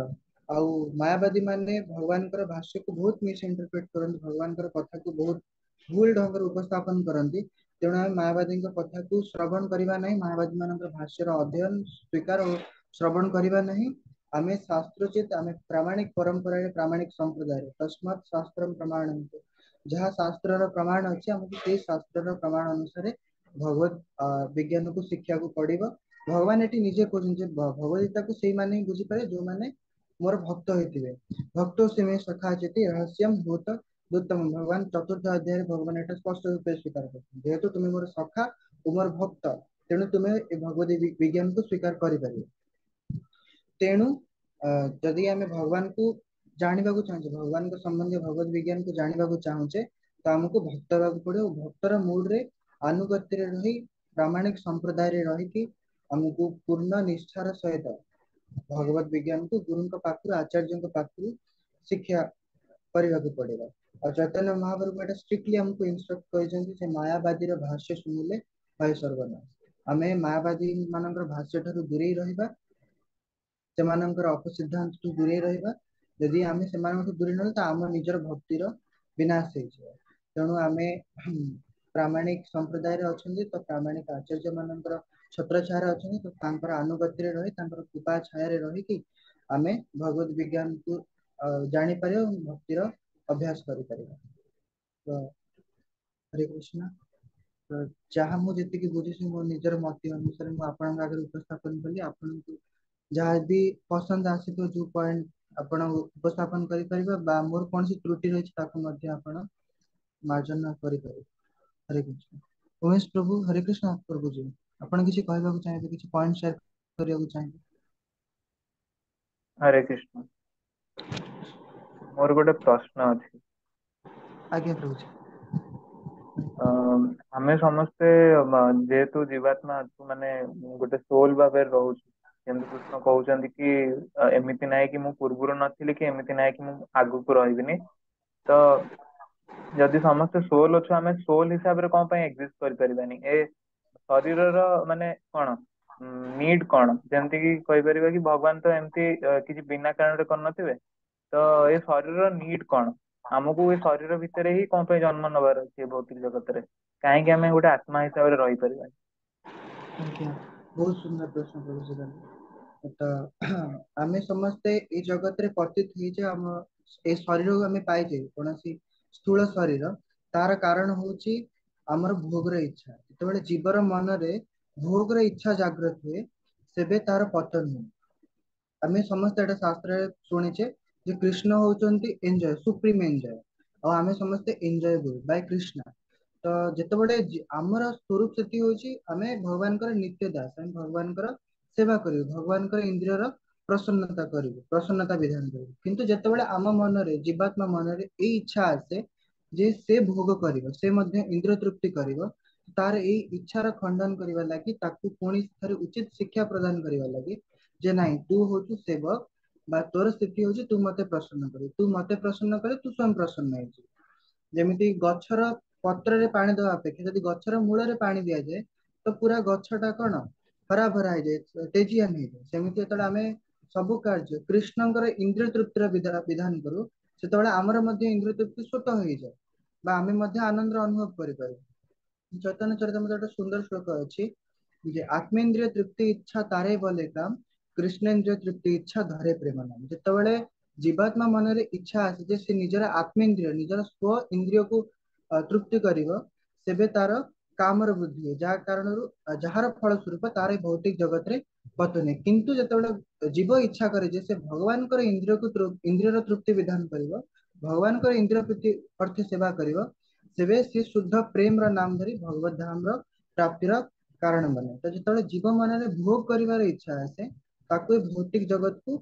ଆଉ ମାୟାବାଦୀ ମାନେ ଭଗବାନଙ୍କର ଭାଷ୍ୟକୁ ବହୁତ ମିସ୍ ଇଣ୍ଟରପ୍ରେଟ କରନ୍ତି, ଭଗବାନଙ୍କର କଥାକୁ ବହୁତ ଭୁଲ ଢଙ୍ଗରେ ଉପସ୍ଥାପନ କରନ୍ତି। ତେଣୁ ଆମେ ମାୟାବାଦୀଙ୍କ କଥାକୁ ଶ୍ରବଣ କରିବା ନାହିଁ, ମାୟାବାଦୀ ମାନଙ୍କର ଭାଷ୍ୟର ଅଧ୍ୟୟନ ସ୍ୱୀକାର ଓ ଶ୍ରବଣ କରିବା ନାହିଁ। ଆମେ ଶାସ୍ତ୍ରଚିତ, ଆମେ ପ୍ରାମାଣିକ ପରମ୍ପରାରେ, ପ୍ରାମାଣିକ ସମ୍ପ୍ରଦାୟରେ ତସ୍ମାତ୍ ଶାସ୍ତ୍ରମ୍ ପ୍ରମାଣନ୍ତୁ, ଯାହା ଶାସ୍ତ୍ରର ପ୍ରମାଣ ଅଛି ଆମକୁ ସେଇ ଶାସ୍ତ୍ରର ପ୍ରମାଣ ଅନୁସାରେ ଭଗବତ ବିଜ୍ଞାନକୁ ଶିଖିବାକୁ ପଡିବ। ଭଗବାନ ଏଠି ନିଜେ କହୁଛନ୍ତି ଯେ ଭଗବଦ୍ଗୀତାକୁ ସେଇମାନେ ହିଁ ବୁଝିପାରିବେ ଯୋଉମାନେ ମୋର ଭକ୍ତ ହେଇଥିବେ। ଭକ୍ତ ସେମେ ସଖା ଚେତି ରହସ୍ୟମ୍ ଭୂତ ଦୁତ୍ତମ। ଭଗବାନ 4th ଅଧ୍ୟାୟରେ ଭଗବାନ ଏଟା ସ୍ପଷ୍ଟ ରୂପେ ସ୍ୱୀକାର କରୁଛନ୍ତି, ଯେହେତୁ ତୁମେ ମୋର ସଖା ଓ ମୋର ଭକ୍ତ, ତେଣୁ ତୁମେ ଏ ଭଗବତ ବିଜ୍ଞାନକୁ ସ୍ୱୀକାର କରିପାରିବ। ତେଣୁ ଯଦି ଆମେ ଭଗବାନଙ୍କୁ ଜାଣିବାକୁ ଚାହୁଁଛେ, ଭଗବାନଙ୍କ ସମ୍ବନ୍ଧୀୟ ଭଗବତ ବିଜ୍ଞାନକୁ ଜାଣିବାକୁ ଚାହୁଁଛେ, ତ ଆମକୁ ଭକ୍ତ ହେବାକୁ ପଡିବ। ଭକ୍ତର ମୁଡରେ ଆନୁଗତ୍ୟରେ ରହି, ପ୍ରାମାଣିକ ସମ୍ପ୍ରଦାୟରେ ରହିକି ଆମକୁ ପୂର୍ଣ୍ଣ ନିଷ୍ଠାର ସହିତ ଭଗବତ ବିଜ୍ଞାନକୁ ଗୁରୁଙ୍କ ପାଖରୁ, ଆଚାର୍ଯ୍ୟଙ୍କ ପାଖରୁ ଶିକ୍ଷା କରିବାକୁ ପଡିବ। ଆଉ ଚୈତନ୍ୟ ମହାପ୍ରଭୁ ଏଟା ଷ୍ଟ୍ରିକ୍ଟଲି ଆମକୁ ଇନଷ୍ଟ୍ରକ୍ଟ କରିଛନ୍ତି ଯେ ମାୟାବାଦୀର ଭାଷ୍ୟ ଶୁଣିଲେ ଭୟ ସର୍ବନାଶ। ଆମେ ମାୟାବାଦୀ ମାନଙ୍କର ଭାଷ୍ୟ ଠାରୁ ଦୂରେଇ ରହିବା, ସେମାନଙ୍କର ଅପସିଦ୍ଧାନ୍ତଠୁ ଦୂରେଇ ରହିବା। ଯଦି ଆମେ ସେମାନଙ୍କଠୁ ଦୂରେଇ ରହିବା ତ ଆମ ନିଜର ଭକ୍ତିର ବିନାଶ ହେଇଯିବ। ତେଣୁ ଆମେ ପ୍ରାମାଣିକ ସମ୍ପ୍ରଦାୟରେ ଅଛନ୍ତି, ତ ପ୍ରାମାଣିକ ଆଚାର୍ଯ୍ୟ ମାନଙ୍କର ଛତ୍ର ଛାୟାରେ ଅଛନ୍ତି, ତ ତାଙ୍କର ଆନୁଗତ୍ୟରେ ରହି, ତାଙ୍କର କୃପା ଛାୟାରେ ରହିକି ଆମେ ଭଗବତ ବିଜ୍ଞାନକୁ ଜାଣିପାରିବା ଏବଂ ଭକ୍ତିର ଅଭ୍ୟାସ କରିପାରିବା। ତ ହରେ କୃଷ୍ଣ। ତ ଯାହା ମୁଁ ଯେତିକି ବୁଝିଛି ମୋ ନିଜର ମତ ଅନୁସାରେ ମୁଁ ଆପଣଙ୍କ ଆଗରେ ଉପସ୍ଥାପନ କଲି। ଆପଣଙ୍କୁ ଯାହା ବି ପସନ୍ଦ ଆସିଥିବ, ଯୋଉ ପଏଣ୍ଟ ଆପଣ ଉପସ୍ଥାପନ କରିପାରିବେ, ବା ମୋର କୌଣସି ତ୍ରୁଟି ରହିଛି ତାକୁ ମଧ୍ୟ ଆପଣ ମାର୍ଜନା କରିପାରିବେ। ହରେ କୃଷ୍ଣ। ଉମେଶ ପ୍ରଭୁ, ହରେ କୃଷ୍ଣ ପ୍ରଭୁଜୀ, ଆପଣ କିଛି କହିବାକୁ ଚାହିଁବେ, କିଛି ପଏଣ୍ଟ ସେୟାର କରିବାକୁ ଚାହିଁବେ? ହରେ କୃଷ୍ଣ। ମୋର ଗୋଟେ ପ୍ରଶ୍ନ ଅଛି। ଆଜ୍ଞା ପ୍ରଭୁଜୀ। ଆମେ ସମସ୍ତେ ଯେହେତୁ ଜୀବାତ୍ମା ଅଛୁ, ମାନେ ଗୋଟେ ସୋଲ ଭାବରେ ରହୁଛୁ, ଯେମିତି କୃଷ୍ଣ କହୁଛନ୍ତି କି ଏମିତି ନାହିଁ କି ମୁଁ ପୂର୍ବରୁ ନଥିଲି, କି ଏମିତି ନାହିଁ କି ମୁଁ ଆଗକୁ ରହିବିନି। ତ ଯଦି ସମସ୍ତେ ସୋଲ ଅଛୁ, ଆମେ ସୋଲ ହିସାବରେ କଣ ପାଇଁ ଏକ୍ଜିଷ୍ଟ କରିପାରିବାନି? ଏ ଶରୀରର ମାନେ କଣ ନିଡ୍ କଣ? ଯେମିତି କି କହିପାରିବା କି ଭଗବାନ ତ ଏମିତି କିଛି ବିନା କାରଣରେ କରିନଥିବେ। ତ ଏ ଶରୀରର ନିଡ୍ କଣ? ଆମକୁ ଏ ଶରୀର ଭିତରେ ହିଁ କଣ ପାଇଁ ଜନ୍ମ ନେବାର ଅଛି ଏ ଭୌତିକ ଜଗତରେ? କାହିଁକି ଆମେ ଗୋଟେ ଆତ୍ମା ହିସାବରେ ରହିପାରିବାନି? ଆଜ୍ଞା, ବହୁତ ସୁନ୍ଦର ପ୍ରଶ୍ନ କରୁଛନ୍ତି। ତ ଆମେ ସମସ୍ତେ ଏଇ ଜଗତରେ ପତିତ ହେଇଛେ, ଆମ ଏ ଶରୀରକୁ ଆମେ ପାଇଛେ କୌଣସି ସ୍ଥୂଳ ଶରୀର। ତାର କାରଣ ହଉଛି ଆମର ଭୋଗର ଇଚ୍ଛା। ଯେତେବେଳେ ଜୀବର ମନରେ ଭୋଗର ଇଚ୍ଛା ଜାଗ୍ରତ ହୁଏ, ସେବେ ତାର ପତନ ହୁଏ। ଆମେ ସମସ୍ତେ ଏଟା ଶାସ୍ତ୍ରରେ ଶୁଣିଛେ ଯେ କୃଷ୍ଣ ହଉଛନ୍ତି ଏଞ୍ଜୟ, ସୁପ୍ରିମ ଏଞ୍ଜୟ, ଆଉ ଆମେ ସମସ୍ତେ ଏଞ୍ଜୟେବଲ ବାଇ କୃଷ୍ଣ। ତ ଯେତେବେଳେ ଆମର ସ୍ୱରୂପ ସ୍ଥିତି ହଉଛି ଆମେ ଭଗବାନଙ୍କର ନିତ୍ୟ ଦାସ, ଆମେ ଭଗବାନଙ୍କର ସେବା କରିବୁ, ଭଗବାନଙ୍କର ଇନ୍ଦ୍ରିୟର ପ୍ରସନ୍ନତା କରିବୁ, ପ୍ରସନ୍ନତା ବିଧାନ କରିବୁ। କିନ୍ତୁ ଯେତେବେଳେ ଆମ ମନରେ, ଜୀବାତ୍ମା ମନରେ ଏଇ ଇଚ୍ଛା ଆସେ ଯେ ସେ ଭୋଗ କରିବ, ସେ ମଧ୍ୟ ଇନ୍ଦ୍ରିୟ ତୃପ୍ତି କରିବ, ତାର ଏଇ ଇଚ୍ଛାର ଖଣ୍ଡନ କରିବା ଲାଗି, ତାକୁ ପୁଣି ଥରେ ଉଚିତ ଶିକ୍ଷା ପ୍ରଦାନ କରିବା ଲାଗି ଯେ ନାଇଁ ତୁ ହଉଛୁ ସେବକ, ବା ତୋର ସ୍ଥିତି ହଉଛି ତୁ ମତେ ପ୍ରସନ୍ନ କରିବୁ, ତୁ ମତେ ପ୍ରସନ୍ନ କଲେ ତୁ ସ୍ୱୟଂ ପ୍ରସନ୍ନ ହେଇଯିବୁ। ଯେମିତି ଗଛର ପତ୍ରରେ ପାଣି ଦେବା ଅପେକ୍ଷା ଯଦି ଗଛର ମୂଳରେ ପାଣି ଦିଆଯାଏ, ତ ପୁରା ଗଛଟା କଣ ହରା ଭରା ହେଇଯାଏ, ତେଜିଆନ ହେଇଯାଏ। ସେମିତି ଯେତେବେଳେ ଆମେ ସବୁ କାର୍ଯ୍ୟ କୃଷ୍ଣଙ୍କର ଇନ୍ଦ୍ରିୟ ତୃପ୍ତିର ବିଧାନ କରୁ, ସେତେବେଳେ ଆମର ମଧ୍ୟ ଇନ୍ଦ୍ରିୟ ତୃପ୍ତି ସ୍ୱତଃ ହେଇଯାଏ, ବା ଆମେ ମଧ୍ୟ ଆନନ୍ଦର ଅନୁଭବ କରିପାରୁ। ଚୈତନ୍ୟ ଚରିତାମୃତରେ ଗୋଟେ ସୁନ୍ଦର ଶ୍ଲୋକ ଅଛି ଯେ ଆତ୍ମେନ୍ଦ୍ରିୟ ତୃପ୍ତି ଇଚ୍ଛା ତାରେ ବଲେ କାମ, କୃଷ୍ଣେନ୍ଦ୍ରିୟ ତୃପ୍ତି ଇଚ୍ଛା ଧରେ ପ୍ରେମ ନାମ। ଯେତେବେଳେ ଜୀବାତ୍ମା ମନରେ ଇଚ୍ଛା ଆସେ ଯେ ସେ ନିଜର ଆତ୍ମେନ୍ଦ୍ରିୟ, ନିଜର ସ୍ୱ ଇନ୍ଦ୍ରିୟକୁ ତୃପ୍ତି କରିବ, ସେବେ ତାର କାମର ବୃଦ୍ଧି ହୁଏ, ଯାହା କାରଣରୁ ଯାହାର ଫଳ ସ୍ୱରୂପ ତାର ଏଇ ଭୌତିକ ଜଗତରେ ପତନ ହୁଏ। କିନ୍ତୁ ଯେତେବେଳେ ଜୀବ ଇଚ୍ଛା କରେ ଯେ ସେ ଭଗବାନଙ୍କର ଇନ୍ଦ୍ରିୟର ତୃପ୍ତି ବିଧାନ କରିବ, ଭଗବାନଙ୍କର ଇନ୍ଦ୍ରିୟ ତୃପ୍ତି ଅର୍ଥ ସେବା କରିବ, ସେବେ ସେ ଶୁଦ୍ଧ ପ୍ରେମର ନାମ ଧରି ଭଗବତ ଧାମର ପ୍ରାପ୍ତିର କାରଣ ବନେ। ତ ଯେତେବେଳେ ଜୀବ ମନରେ ଭୋଗ କରିବାର ଇଚ୍ଛା ଆସେ, ତାକୁ ଏ ଭୌତିକ ଜଗତକୁ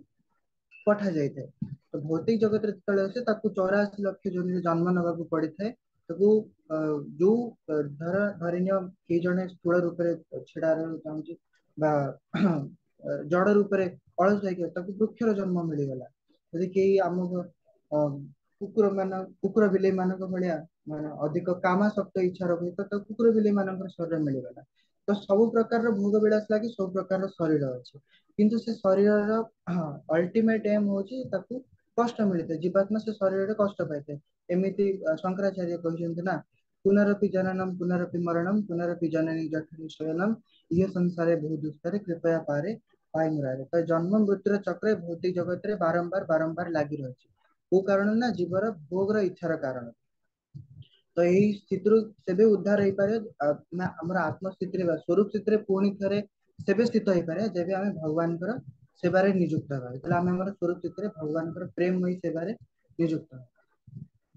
ପଠାଯାଇଥାଏ। ତ ଭୌତିକ ଜଗତରେ ଯେତେବେଳେ ଆସେ, ତାକୁ 84 ଲକ୍ଷ ଯୋନିରେ ଜନ୍ମ ନେବାକୁ ପଡିଥାଏ। ତାକୁ ଧରିନିଅ କେହି ଜଣେ ସ୍ଥୂଳ ରୂପରେ ଛିଡା ରହିବାକୁ ଚାହୁଁଛି, ବା ଜଡ ରୂପରେ ଅଳସ ହେଇକି ତାକୁ ବୃକ୍ଷର ଜନ୍ମ ମିଳିଗଲା। ଯଦି କେହି ଆମକୁ କୁକୁର ବିଲେଇ ମାନଙ୍କ ଭଳିଆ ମାନେ ଅଧିକ କାମାସକ୍ତ ଇଚ୍ଛା ରଖେ, ତ ତାକୁ କୁକୁର ବିଲେଇ ମାନଙ୍କର ଶରୀର ମିଳିଗଲା। ତ ସବୁ ପ୍ରକାରର ଭୋଗ ବିଳାସ ଲାଗି ସବୁ ପ୍ରକାରର ଶରୀର ଅଛି, କିନ୍ତୁ ସେ ଶରୀରର ଅଲଟିମେଟ ଏମ ହଉଛି ତାକୁ କଷ୍ଟ ମିଳିଥାଏ, ଜୀବାତ୍ମା ସେ ଶରୀରରେ କଷ୍ଟ ପାଇଥାଏ। ଏମିତି ଶଙ୍କରାଚାର୍ଯ୍ୟ କହିଛନ୍ତି ନା, ପୁନରପି ଜନନମ ପୁନରପି ମରଣମ ପୁନରପି ଜନନୀ ଜଠରି ଶୟନମ ଇହ ସଂସାରେ ବହୁ ଦୁସ୍ତରେ କୃପୟା ପାରେ ପାଇ ମୁରାରେ। ତ ଜନ୍ମ ମୃତ୍ୟୁର ଚକ୍ର ଭୌତିକ ଜଗତରେ ବାରମ୍ବାର ବାରମ୍ବାର ଲାଗି ରହିଛି। କୋଉ କାରଣ ନା ଜୀବର ଭୋଗର ଇଚ୍ଛାର କାରଣ। ତ ଏଇ ସ୍ଥିତିରୁ ସେବେ ଉଦ୍ଧାର ହେଇପାରେ ନା ଆମର ଆତ୍ମସ୍ଥିତିରେ ବା ସ୍ୱରୂପ ସ୍ଥିତିରେ ପୁଣି ଥରେ ସେବେ ସ୍ଥିତ ହେଇପାରେ ଯେବେ ଆମେ ଭଗବାନଙ୍କର ସେବାରେ ନିଯୁକ୍ତ ହେବା, ଯେତେବେଳେ ଆମେ ଆମର ସ୍ୱରୂପ ସ୍ଥିତିରେ ଭଗବାନଙ୍କର ପ୍ରେମମୟୀ ସେବାରେ ନିଯୁକ୍ତ ହେବା,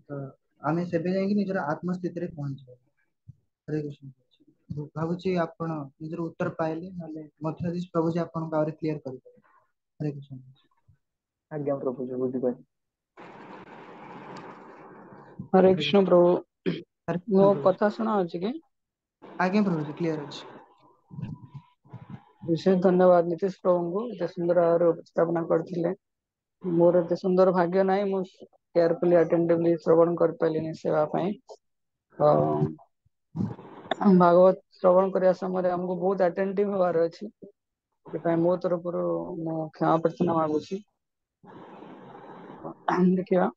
ତ ଆମେ ସେବେ ଯାଇକି ନିଜର ଆତ୍ମସ୍ଥିତିରେ ପହଞ୍ଚିବା। ହରେ କୃଷ୍ଣ। ଭାବୁଛି ଆପଣ ନିଜର ଉତ୍ତର ପାଇଲେ, ନହେଲେ ମଧ୍ୟାଧୀଶ ପ୍ରଭୁ ଯେ ଆପଣଙ୍କୁ ଆହୁରି କ୍ଲିୟର କରିପାରିବେ। ହରେ କୃଷ୍ଣ। ଆଜ୍ଞା ପ୍ରଭୁଜୀ, ବୁଝିପାରିଲି। ହରେ କୃଷ୍ଣ ପ୍ରଭୁ, ହରେ ମୋ କୃଷ୍ଣ ପ୍ରଭୁ। କଥା ଶୁଣା ଅଛି କି? ଆଜ୍ଞା ପ୍ରଭୁଜୀ, କ୍ଲିୟର ଅଛି। ବିଶେଷ ଧନ୍ୟବାଦ ନୀତିଶ ପ୍ରଭୁଙ୍କୁ, ଏତେ ସୁନ୍ଦର ଭାବରେ ଉପସ୍ଥାପନା କରିଥିଲେ। ମୋର ଏତେ ସୁନ୍ଦର ଭାଗ୍ୟ ନାହିଁ, ମୁଁ କେୟାରଫୁଲି ଆଟେଣ୍ଟିଭଲି ଶ୍ରବଣ କରିପାରିଲିନି ସେବା ପାଇଁ। ତ ଭାଗବତ ଶ୍ରବଣ କରିବା ସମୟରେ ଆମକୁ ବହୁତ ଆଟେଣ୍ଟିଭ ହବାର ଅଛି, ସେଥିପାଇଁ ମୋ ତରଫରୁ ମୁଁ କ୍ଷମା ପ୍ରାର୍ଥନା ମାଗୁଛି। ଦେଖିବା,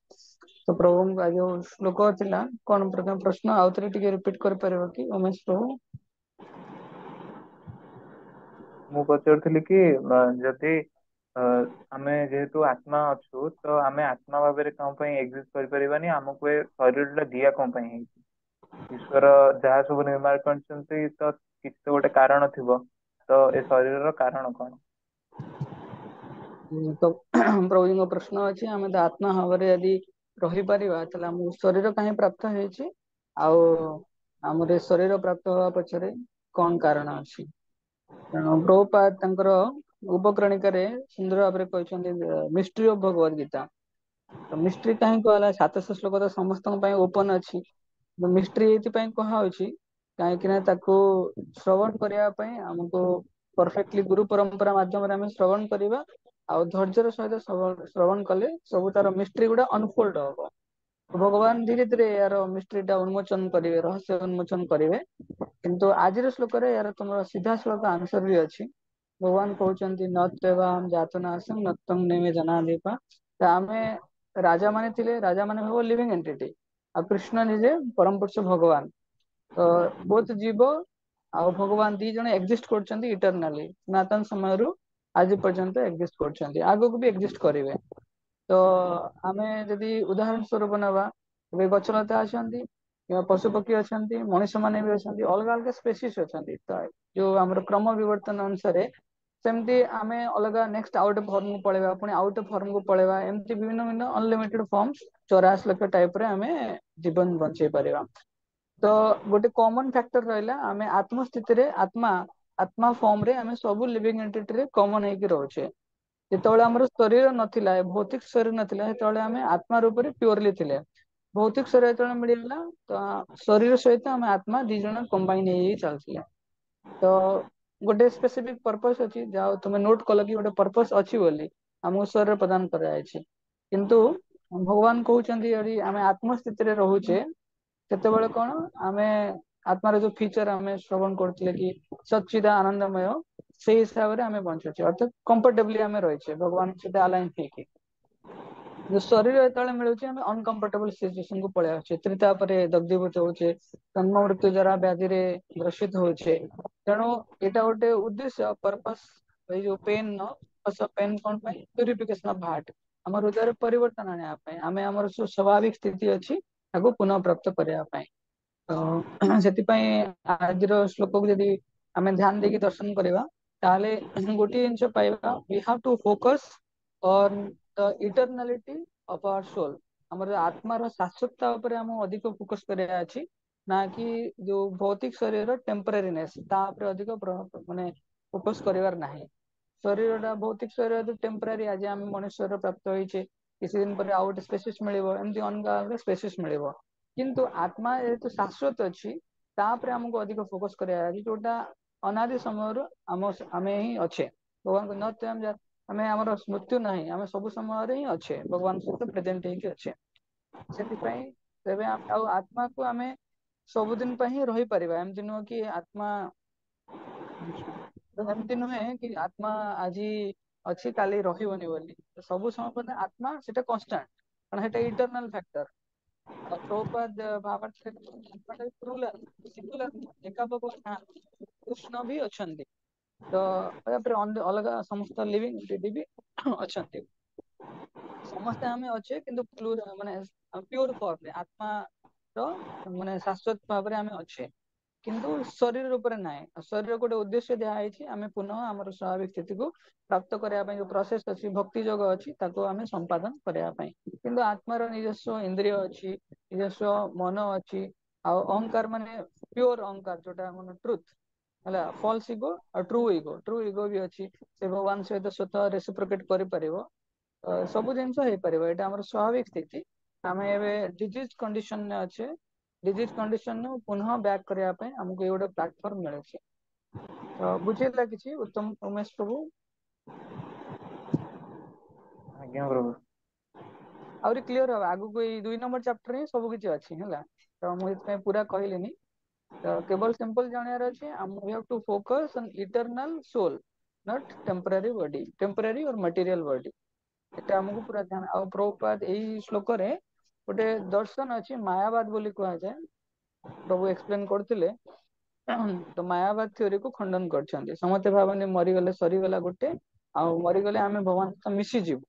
ତ ପ୍ରଭୁଙ୍କ ଯୋଉ ଶ୍ଲୋକ ଥିଲା, କଣ ପ୍ରଥମ ପ୍ରଶ୍ନ ଆଉଥରେ ଟିକେ ରିପିଟ କରିପାରିବ କି ଉମେଶ ପ୍ରଭୁ? ମୁଁ ପଚାରୁଥିଲି କି ଯଦି ଅ, ଆମେ ଯେହେତୁ ଆତ୍ମା ଅଛୁ, ତ ଆମେ ଆତ୍ମା ଭାବରେ କଣ ପାଇଁ ଏକ୍ଜିଷ୍ଟ କରିପାରିବାନି? ଆମକୁ ଏ ଶରୀରଟା ଦିଆ କଣ ପାଇଁ ହେଇଛି? ଈଶ୍ୱର ଯାହା ସବୁ ନିର୍ମାଣ କରିଛନ୍ତି, ତ କିଛି ତ ଗୋଟେ କାରଣ ଥିବ। ତ ଏ ଶରୀରର କାରଣ କଣ? ତ ପ୍ରଭୁଙ୍କ ପ୍ରଶ୍ନ ଅଛି, ଆମେ ତ ଆତ୍ମା ଭାବରେ ଯଦି ରହିପାରିବା, ତାହେଲେ ଆମକୁ ଶରୀର କାହିଁ ପ୍ରାପ୍ତ ହେଇଛି, ଆଉ ଆମର ଏ ଶରୀର ପ୍ରାପ୍ତ ହବା ପଛରେ କଣ କାରଣ ଅଛି? ତେଣୁ ପ୍ରଭୁପାଦ ତାଙ୍କର ଉପକ୍ରଣିକାରେ ସୁନ୍ଦର ଭାବରେ କହିଛନ୍ତି, ମିଷ୍ଟ୍ରି ଅଫ ଭଗବତ ଗୀତା। ତ ମିଷ୍ଟ୍ରି କାହିଁ କୁହାଗଲା? 700 ଶ୍ଲୋକ ତ ସମସ୍ତଙ୍କ ପାଇଁ ଓପନ ଅଛି। ମିଷ୍ଟ୍ରି ଏଇଥିପାଇଁ କୁହାହଉଛି କାହିଁକି ନା ତାକୁ ଶ୍ରବଣ କରିବା ପାଇଁ ଆମକୁ ପରଫେକ୍ଟଲି ଗୁରୁ ପରମ୍ପରା ମାଧ୍ୟମରେ ଆମେ ଶ୍ରବଣ କରିବା, ଆଉ ଧୈର୍ଯ୍ୟର ସହିତ ଶ୍ରବଣ କଲେ ସବୁ ତାର ମିଷ୍ଟ୍ରି ଗୁଡା ଅନଫୋଲ୍ଡ ହବ। भगवान धीरे धीरे यार मिस्ट्रीटा उन्मोचन करेंगे, रहस्य उन्मोचन करेंगे। किंतु आज श्लोक यार तुम सीधा श्लोक आंसर भी अच्छी। भगवान कहते नम जातुनाशम नम नेमे जनादीपा। आम राजा माने थिले, राजा माने भाव लिविंग एंटिटी, आ कृष्ण निजे परम पुरुष भगवान। तो बोथ जीव आ भगवान दी जने एग्जिस्ट करछंती इटरनली, सनातन समय रु आज पर्यंत एग्जिस्ट करछंती, आगो को भी एग्जिस्ट करेंगे। तो आमे जदि उदाहरण स्वरूप नवा, गछलता अच्छा, पशु पक्षी अच्छा, मनुष्य माने भी अच्छा, अलग अलग स्पेसीज अच्छा। तो जो आम क्रम विवर्तन अनुसार सेमती आमे अलग नेक्स्ट आउट फॉर्म को पळेबा, पुणी आउट फॉर्म को पळेबा, एमती विभिन्न विभिन्न अनलिमिटेड फॉर्म्स 84 लाख टाइप रे आमे जीवन बंचै परिबा। तो गोटे कॉमन फैक्टर रहला, आमे आत्म स्थिति रे आत्मा आत्मा फॉर्म रे आमे सब लिविंग एंटिटी रे कॉमन हेकि रहउछे। ଯେତେବେଳେ ଆମର ଶରୀର ନଥିଲା, ଭୌତିକ ଶରୀର ନଥିଲା, ସେତେବେଳେ ଆମେ ଆତ୍ମା ରୂପରେ ପ୍ୟୋରଲି ଥିଲେ। ଭୌତିକ ଶରୀର ଯେତେବେଳେ ମିଳିଗଲା ତ ଶରୀର ସହିତ ଆମେ ଆତ୍ମା ଦି ଜଣ କମ୍ବାଇନ ହେଇ ଚାଲିଥିଲେ। ତ ଗୋଟେ ସ୍ପେସିଫିକ ପର୍ପସ ଅଛି, ଯାହା ତୁମେ ନୋଟ କଲ କି ଗୋଟେ ପର୍ପସ ଅଛି ବୋଲି ଆମକୁ ଶରୀର ପ୍ରଦାନ କରାଯାଇଛି। କିନ୍ତୁ ଭଗବାନ କହୁଛନ୍ତି ଯଦି ଆମେ ଆତ୍ମ ସ୍ଥିତିରେ ରହୁଛେ, ସେତେବେଳେ କଣ ଆମେ ଆତ୍ମାର ଯୋଉ ଫିଚର ଆମେ ଶ୍ରବଣ କରୁଥିଲେ କି ସଚ୍ଚିଦା ଆନନ୍ଦମୟ, ସେଇ ହିସାବରେ ଆମେ ବଞ୍ଚୁଛେ, ଅର୍ଥାତ କମ୍ଫର୍ଟେବଲି ଆମେ ରହିଛେ ଭଗବାନ ସହିତ ଆଲାଇନ ହେଇକି। ଯୋଉ ଶରୀର ଯେତେବେଳେ ମିଳୁଛି ଆମେ ଅନକମ୍ଫର୍ଟେବଲ ସିଚୁଏସନ କୁ ପଳେଇ ଆସୁଛେ, ତାପରେ ଦଗ୍ଧୀଭୂତ ହଉଛେ, ଜନ୍ମ ମୃତ୍ୟୁ ଜରା ବ୍ୟାଧିରେ ଗ୍ରସିତ ହଉଛେ। ତେଣୁ ଏଇଟା ଗୋଟେ ଉଦ୍ଦେଶ୍ୟ ପର୍ପସ, ଏଇ ଯୋଉ ପେନ୍ ପେନ୍ କଣ ପାଇଁ, ପ୍ୟୁରିଫିକେସନ ଅଫ ହାର୍ଟ, ଆମ ହୃଦୟରେ ପରିବର୍ତ୍ତନ ଆଣିବା ପାଇଁ, ଆମେ ଆମର ଯୋଉ ସ୍ୱାଭାବିକ ସ୍ଥିତି ଅଛି ତାକୁ ପୁନଃ ପ୍ରାପ୍ତ କରିବା ପାଇଁ। ତ ସେଥିପାଇଁ ଆଜିର ଶ୍ଲୋକକୁ ଯଦି ଆମେ ଧ୍ୟାନ ଦେଇକି ଦର୍ଶନ କରିବା, ତାହେଲେ ଗୋଟିଏ ଜିନିଷ ପାଇବା, we have to focus on the eternality of our soul। ଆମର ଆତ୍ମାର ଶାଶ୍ୱତତା ଉପରେ ଆମକୁ ଅଧିକ ଫୋକସ କରିବାର ଅଛି, ନା କି ଯୋଉ ଭୌତିକ ଶରୀରର ଟେମ୍ପରାରୀନେସ ତା ଉପରେ ଅଧିକ ମାନେ ଫୋକସ କରିବାର ନାହିଁ। ଶରୀରଟା ଭୌତିକ ଶରୀର ଯୋଉ ଟେମ୍ପରାରୀ, ଆଜି ଆମେ ମଣିଷ ଶରୀର ପ୍ରାପ୍ତ ହେଇଛେ, କିଛି ଦିନ ପରେ ଆଉ ଗୋଟେ ସ୍ପେସିସ୍ ମିଳିବ, ଏମିତି ଅଲଗା ଅଲଗା ସ୍ପେସିସ୍ ମିଳିବ। କିନ୍ତୁ ଆତ୍ମା ଯେହେତୁ ଶାଶ୍ୱତ ଅଛି, ତାପରେ ଆମକୁ ଅଧିକ ଫୋକସ କରିବାର ଅଛି, ଯୋଉଟା ଅନାଦି ସମୟରୁ ଆମେ ହିଁ ଅଛେ। ଭଗବାନଙ୍କ ଆମେ ଆମର ମୃତ୍ୟୁ ନାହିଁ, ଆମେ ସବୁ ସମୟରେ ହିଁ ଅଛେ, ଭଗବାନ ସହିତ ପ୍ରେଜେଣ୍ଟ ହେଇକି ଅଛେ। ସେଥିପାଇଁ ତେବେ ଆଉ ଆତ୍ମାକୁ ଆମେ ସବୁଦିନ ପାଇଁ ହିଁ ରହିପାରିବା, ଏମିତି ନୁହଁ କି ଆତ୍ମା ଏମିତି ନୁହେଁ କି ଆତ୍ମା ଆଜି ଅଛି କାଲି ରହିବନି ବୋଲି। ସବୁ ସମୟ ପାଇଁ ଆତ୍ମା ସେଟା କନଷ୍ଟାଣ୍ଟ, କାରଣ ସେଟା ଇଟରନାଲ ଫ୍ୟାକ୍ଟର। ଆଉ ପ୍ରଭୁପାଦ ଭାବାର୍ଥ ଏକା ଭଗବାନ ନାହାନ୍ତି, କୃଷ୍ଣ ବି ଅଛନ୍ତି। ତ ତାପରେ ଅଲଗା ସମସ୍ତ ଲିଭିଂ ଏଣ୍ଟିଟି ବି ଅଛନ୍ତି। ସମସ୍ତେ ଆମେ ଅଛେ, କିନ୍ତୁ ମାନେ ପ୍ୟୁର ଫର୍ମରେ ଆତ୍ମାର ମାନେ ଶାଶ୍ୱତ ଭାବରେ ଆମେ ଅଛେ, କିନ୍ତୁ ଶରୀର ଉପରେ ନାହିଁ। ଶରୀର ଗୋଟେ ଉଦ୍ଦେଶ୍ୟ ଦିଆ ହେଇଛି, ଆମେ ପୁନଃ ଆମର ସ୍ୱାଭାବିକ ସ୍ଥିତିକୁ ପ୍ରାପ୍ତ କରିବା ପାଇଁ ଯୋଉ ପ୍ରୋସେସ ଅଛି, ଭକ୍ତି ଯୋଗ ଅଛି, ତାକୁ ଆମେ ସମ୍ପାଦନ କରିବା ପାଇଁ। କିନ୍ତୁ ଆତ୍ମାର ନିଜସ୍ୱ ଇନ୍ଦ୍ରିୟ ଅଛି, ନିଜସ୍ୱ ମନ ଅଛି, ଆଉ ଅହଙ୍କାର ମାନେ ପ୍ୟୁର ଅହଙ୍କାର ଯୋଉଟା ମାନେ ଟ୍ରୁଥ ହେଲା, ଫଲ୍ସ ଇଗୋ ଆଉ ଟ୍ରୁ ଇଗୋ ବି ଅଛି। ସେ ଭଗବାନ ସହିତ ସ୍ୱତଃ ରେସିପ୍ରୋକେଟ କରିପାରିବ, ସବୁ ଜିନିଷ ହେଇପାରିବ। ଏଇଟା ଆମର ସ୍ୱାଭାବିକ ସ୍ଥିତି। ଆମେ ଏବେ ଡିଜିଜ କଣ୍ଡିସନରେ ଅଛେ, ଡିଜିଜ କଣ୍ଡିସନରୁ ପୁନଃ ବ୍ୟାକ୍ କରିବା ପାଇଁ ଆମକୁ ଏଇ ଗୋଟେ ପ୍ଲାଟଫର୍ମ ମିଳୁଛି। ତ ବୁଝିଲା କିଛି ଉତ୍ତମ ଉମେଶ ପ୍ରଭୁ? ଆଜ୍ଞା ପ୍ରଭୁ। ଆହୁରି କ୍ଲିୟର ହବ ଆଗକୁ, ଏଇ 2 ନମ୍ବର ଚାପ୍ଟର ହିଁ ସବୁ କିଛି ଅଛି ହେଲା। ତ ମୁଁ ଏଥିପାଇଁ ପୁରା କହିଲିନି, ତ କେବଳ ସିମ୍ପଲ ଜାଣିବାର ଅଛି, we have to focus on eternal soul, not temporary body, temporary or material body। এটা ଆମକୁ ପୁରା ଧ୍ୟାନ। ଆଉ ପ୍ରଭୁପାଦ ଏଇ ଶ୍ଲୋକରେ ଗୋଟେ ଦର୍ଶନ ଅଛି, ମାୟାବାଦ ବୋଲି କୁହାଯାଏ, ପ୍ରଭୁ ଏକ୍ସପ୍ଲେନ କରୁଥିଲେ। ତ ମାୟାବାଦ ଥିଓରିକୁ ଖଣ୍ଡନ କରିଛନ୍ତି। ସମସ୍ତେ ଭାବନ୍ତି ମରିଗଲେ ସରିଗଲା ଗୋଟେ, ଆଉ ମରିଗଲେ ଆମେ ଭଗବାନ ସହିତ ମିଶିଯିବୁ।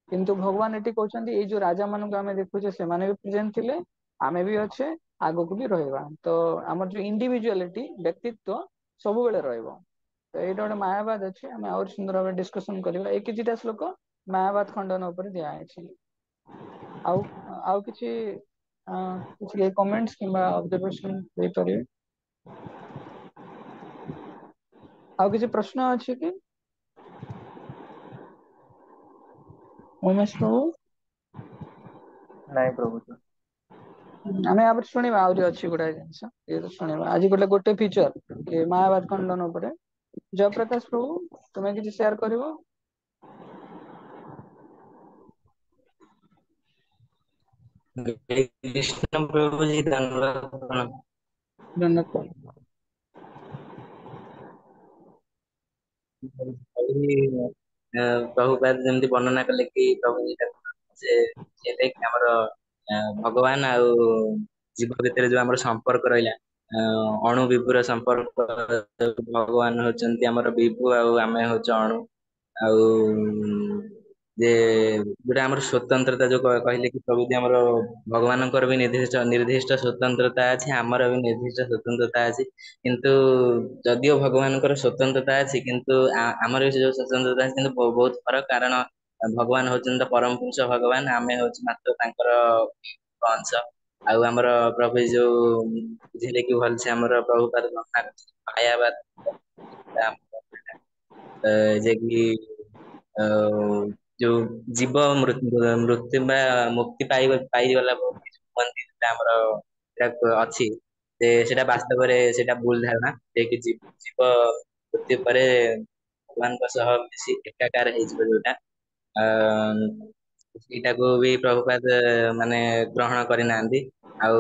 କିନ୍ତୁ ଭଗବାନ ଏଠି କହୁଛନ୍ତି ଏଇ ଯୋଉ ରାଜା ମାନଙ୍କୁ ଆମେ ଦେଖୁଛେ, ସେମାନେ ବି ପ୍ରେଜେଣ୍ଟ ଥିଲେ, ଆମେ ବି ଅଛେ, ଆଗକୁ ବି ରହିବା। ତ ଆମର ଯୋଉ ଇଣ୍ଡିଭିଜୁଆଲିଟି, ବ୍ୟକ୍ତିତ୍ୱ ସବୁବେଳେ ରହିବ। ତ ଏଇଟା ଗୋଟେ ମାୟାବାଦ ଅଛି, ଆମେ ଆହୁରି ସୁନ୍ଦର ଭାବରେ ଡିସ୍କସନ କରିବା। ଏଇ କିଛିଟା ଶ୍ଲୋକ ମାୟାବାଦ ଖଣ୍ଡନ ଉପରେ ଦିଆଯାଇଛି। ଆଉ ଆଉ କିଛି କମେଣ୍ଟସ କିମ୍ବା ଅବଜରଭେସନ ଦେଇପାରିବେ? ଆଉ କିଛି ପ୍ରଶ୍ନ ଅଛି କି ଉମେଶ ପ୍ରଭୁ? ନାଇଁ ପ୍ରଭୁ। ଆମେ ଆପରେ ଶୁଣିବା, ଆହୁରି ଅଛି ଗୁଡାଏ ଜିନିଷ ଶୁଣିବା। ଆଜି ଗୋଟେ ଫିଚର ମାୟାବାଦ ଖଣ୍ଡନ ଉପରେ। ଜୟପ୍ରକାଶ ପ୍ରଭୁ, ତୁମେ କିଛି ସେୟାର କରିବ? कृष्ण प्रभु जी धन्यवाद प्रणाम। धन्यवाद। ପ୍ରଭୁପାଦ ଯେମିତି ବର୍ଣ୍ଣନା କଲେ କି ପ୍ରଭୁ ଯେ ଆମର ଭଗବାନ ଆଉ ଜୀବ ଭିତରେ ଯୋଉ ଆମର ସମ୍ପର୍କ ରହିଲା, ଅଣୁ ବିଭୁର ସମ୍ପର୍କ, ଭଗବାନ ହଉଛନ୍ତି ଆମର ବିଭୁ ଆଉ ଆମେ ହଉଛୁ ଅଣୁ। ଆଉ ଯେ ଯୋଉଟା ଆମର ସ୍ୱତନ୍ତ୍ରତା ଯୋଉ କହିଲେ କି ପ୍ରଭୃତି ଆମର ଭଗବାନଙ୍କର ବି ନିର୍ଦ୍ଦିଷ୍ଟ ସ୍ୱତନ୍ତ୍ରତା ଅଛି, ଆମର ବି ନିର୍ଦ୍ଦିଷ୍ଟ ସ୍ୱତନ୍ତ୍ରତା ଅଛି। କିନ୍ତୁ ଯଦିଓ ଭଗବାନଙ୍କର ସ୍ୱତନ୍ତ୍ରତା ଅଛି, କିନ୍ତୁ ଆମର ବି ସେ ଯୋଉ ସ୍ୱତନ୍ତ୍ରତା ଅଛି କିନ୍ତୁ ବହୁତ ଫରକ। କାରଣ ଭଗବାନ ହଉଛନ୍ତି ତ ପରମ ପୁରୁଷ ଭଗବାନ, ଆମେ ହଉଛୁ ମାତ୍ର ତାଙ୍କର ଅଂଶ। ଆଉ ଆମର ପ୍ରଭୁ ଯୋଉ ବୁଝିଲେ କି ଭଲସେ ଆମର ପ୍ରଭୁପାଦ ମାୟାବାଦ ଯେ କି ଯୋଉ ଜୀବ ମୃତ୍ୟୁ ବା ମୁକ୍ତି ପାଇଗଲା କୁହନ୍ତି ଆମର ଅଛି, ଯେ ସେଟା ବାସ୍ତବରେ ସେଟା ଭୁଲ ଧାରଣା। ଯେ କି ଜୀବ ମୃତ୍ୟୁ ପରେ ଭଗବାନଙ୍କ ସହ ମିଶି ଏକାକାର ହେଇଯିବ ଯୋଉଟା, ସେଇଟାକୁ ବି ପ୍ରଭୁପାଦ ମାନେ ଗ୍ରହଣ କରିନାହାନ୍ତି। ଆଉ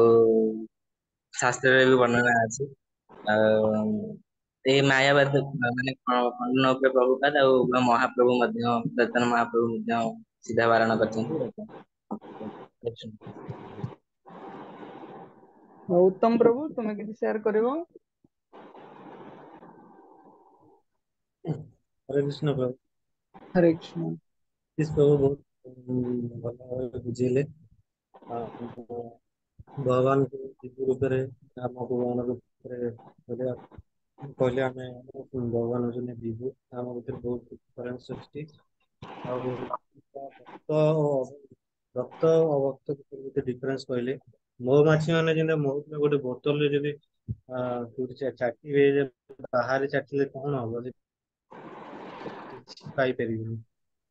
ଶାସ୍ତ୍ରରେ ବି ବର୍ଣ୍ଣନା ଅଛି। ଏଇ ମାୟାବାଦ ମାନେ ଖଣ୍ଡନ ଉପରେ ପ୍ରଭୁପାଦ ଆଉ ମହାପ୍ରଭୁ ମଧ୍ୟ ଚୈତନ୍ୟ ମହାପ୍ରଭୁ ମଧ୍ୟ ସିଧା ବାରଣ କରିଛନ୍ତି। उत्तम प्रभु तुम्हें किसी शेयर करिवो? हरे कृष्ण प्रभु। हरे कृष्ण। इस प्रभु बहुत ଭଲ ଭାବରେ ବୁଝେଇଲେ। ଭଗବାନ ଜୀବ ରୂପରେ ଆମକୁ ମନ ରୂପରେ କହିଲେ ଆମେ ଭଗବାନ ହଉଛନ୍ତି ବିଭୁ, ଆମ ଭିତରେ ବହୁତ ଡିଫରେନ୍ସ ଅଛି। ଆଉ ଭକ୍ତ ଅଭକ୍ତ ଭିତରେ ଡିଫରେନ୍ସ କହିଲେ, ମହୁମାଛି ମାନେ ଯେମିତି ମହୁ ଗୋଟେ ବୋତଲରେ ଯଦି ଚାଟିବେ, ବାହାରେ ଚାଟିଲେ କଣ ହବ, ପାଇପାରିବେନି।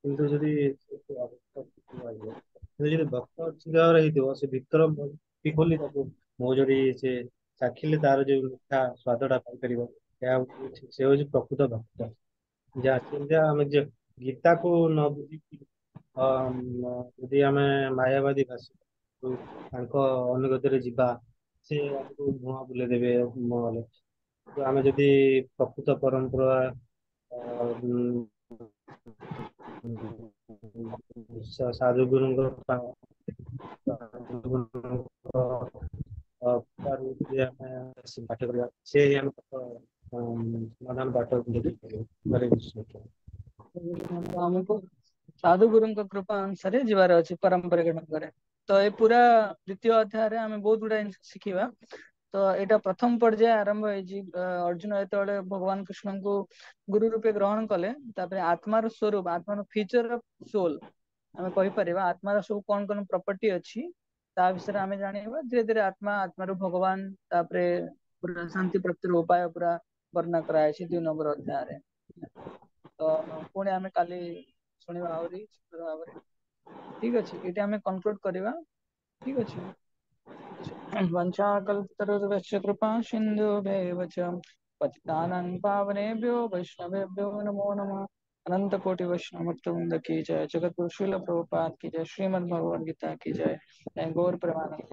କିନ୍ତୁ ଯଦି ଭକ୍ତ ଠିକ ଭାବରେ ହେଇଥିବ, ସେ ଭିତର ଖୋଲି ତାକୁ ମହୁ ଯଦି ସେ ଚାଖିଲେ ତାର ଯୋଉ ମିଠା ସ୍ୱାଦ ଟା ପାଇପାରିବ, ସେ ହଉଛି ପ୍ରକୃତ ଭକ୍ତ। ଯାହା ସେମିତି ଆମେ ଗୀତାକୁ ନ ବୁଝିକି ଯଦି ଆମେ ମାୟାବାଦୀ ଭାଷା ତାଙ୍କ ଅନୁଗତିରେ ଯିବା, ସେ ଆମକୁ ଧୂଆଁ ବୁଲେଇ ଦେବେ ମହଲେ। ଆମେ ଯଦି ପ୍ରକୃତ ପରମ୍ପରା ସାଧୁ ଗୁରୁଙ୍କ ପାଠ କରିବା, ସେ ସମାଧାନ ବାଟ ଆମକୁ ସାଧୁ ଗୁରୁଙ୍କ कृपा अनुसार जीवार अछि पारंपरिक ढंगरे। तो ये पूरा द्वितीय अध्याय रे हमें बहुत गुडा शिखिबा। तो एटा प्रथम पर्याय आरंभ होइछि अर्जुन एतबेले भगवान कृष्ण को गुरु रूपे ग्रहण कले, तापर आत्मार स्वरूप, आत्मार फीचर ऑफ सोल हमें कहि परिबा। आत्मार सब कोन कोन प्रॉपर्टी अछि ता विषय हमें जानिबा। धीरे धीरे आत्मार भगवान तापर पूरा शांति प्राप्तिर उपाय पूरा वर्णना कराय अछि 2 नंबर अध्याय रे। तो पुणे आमे काली सुनिबा आउरी शीघ्र भाବରେ। ठीक अछि, एटा हमें कंक्लूड करिबा। ठीक अछि। वंशाकल्पतरुर्भश्च कृपा सिन्धुभ्येव च पतितानां पावनेभ्यो वैष्णवेभ्यो नमो नमः। अनंत कोटि वैष्णव भक्तवृंद की जय। जगत गुरु श्रील प्रभुपाद की जय। श्रीमद् भगवद गीता की जय। गौर प्रेमानंद।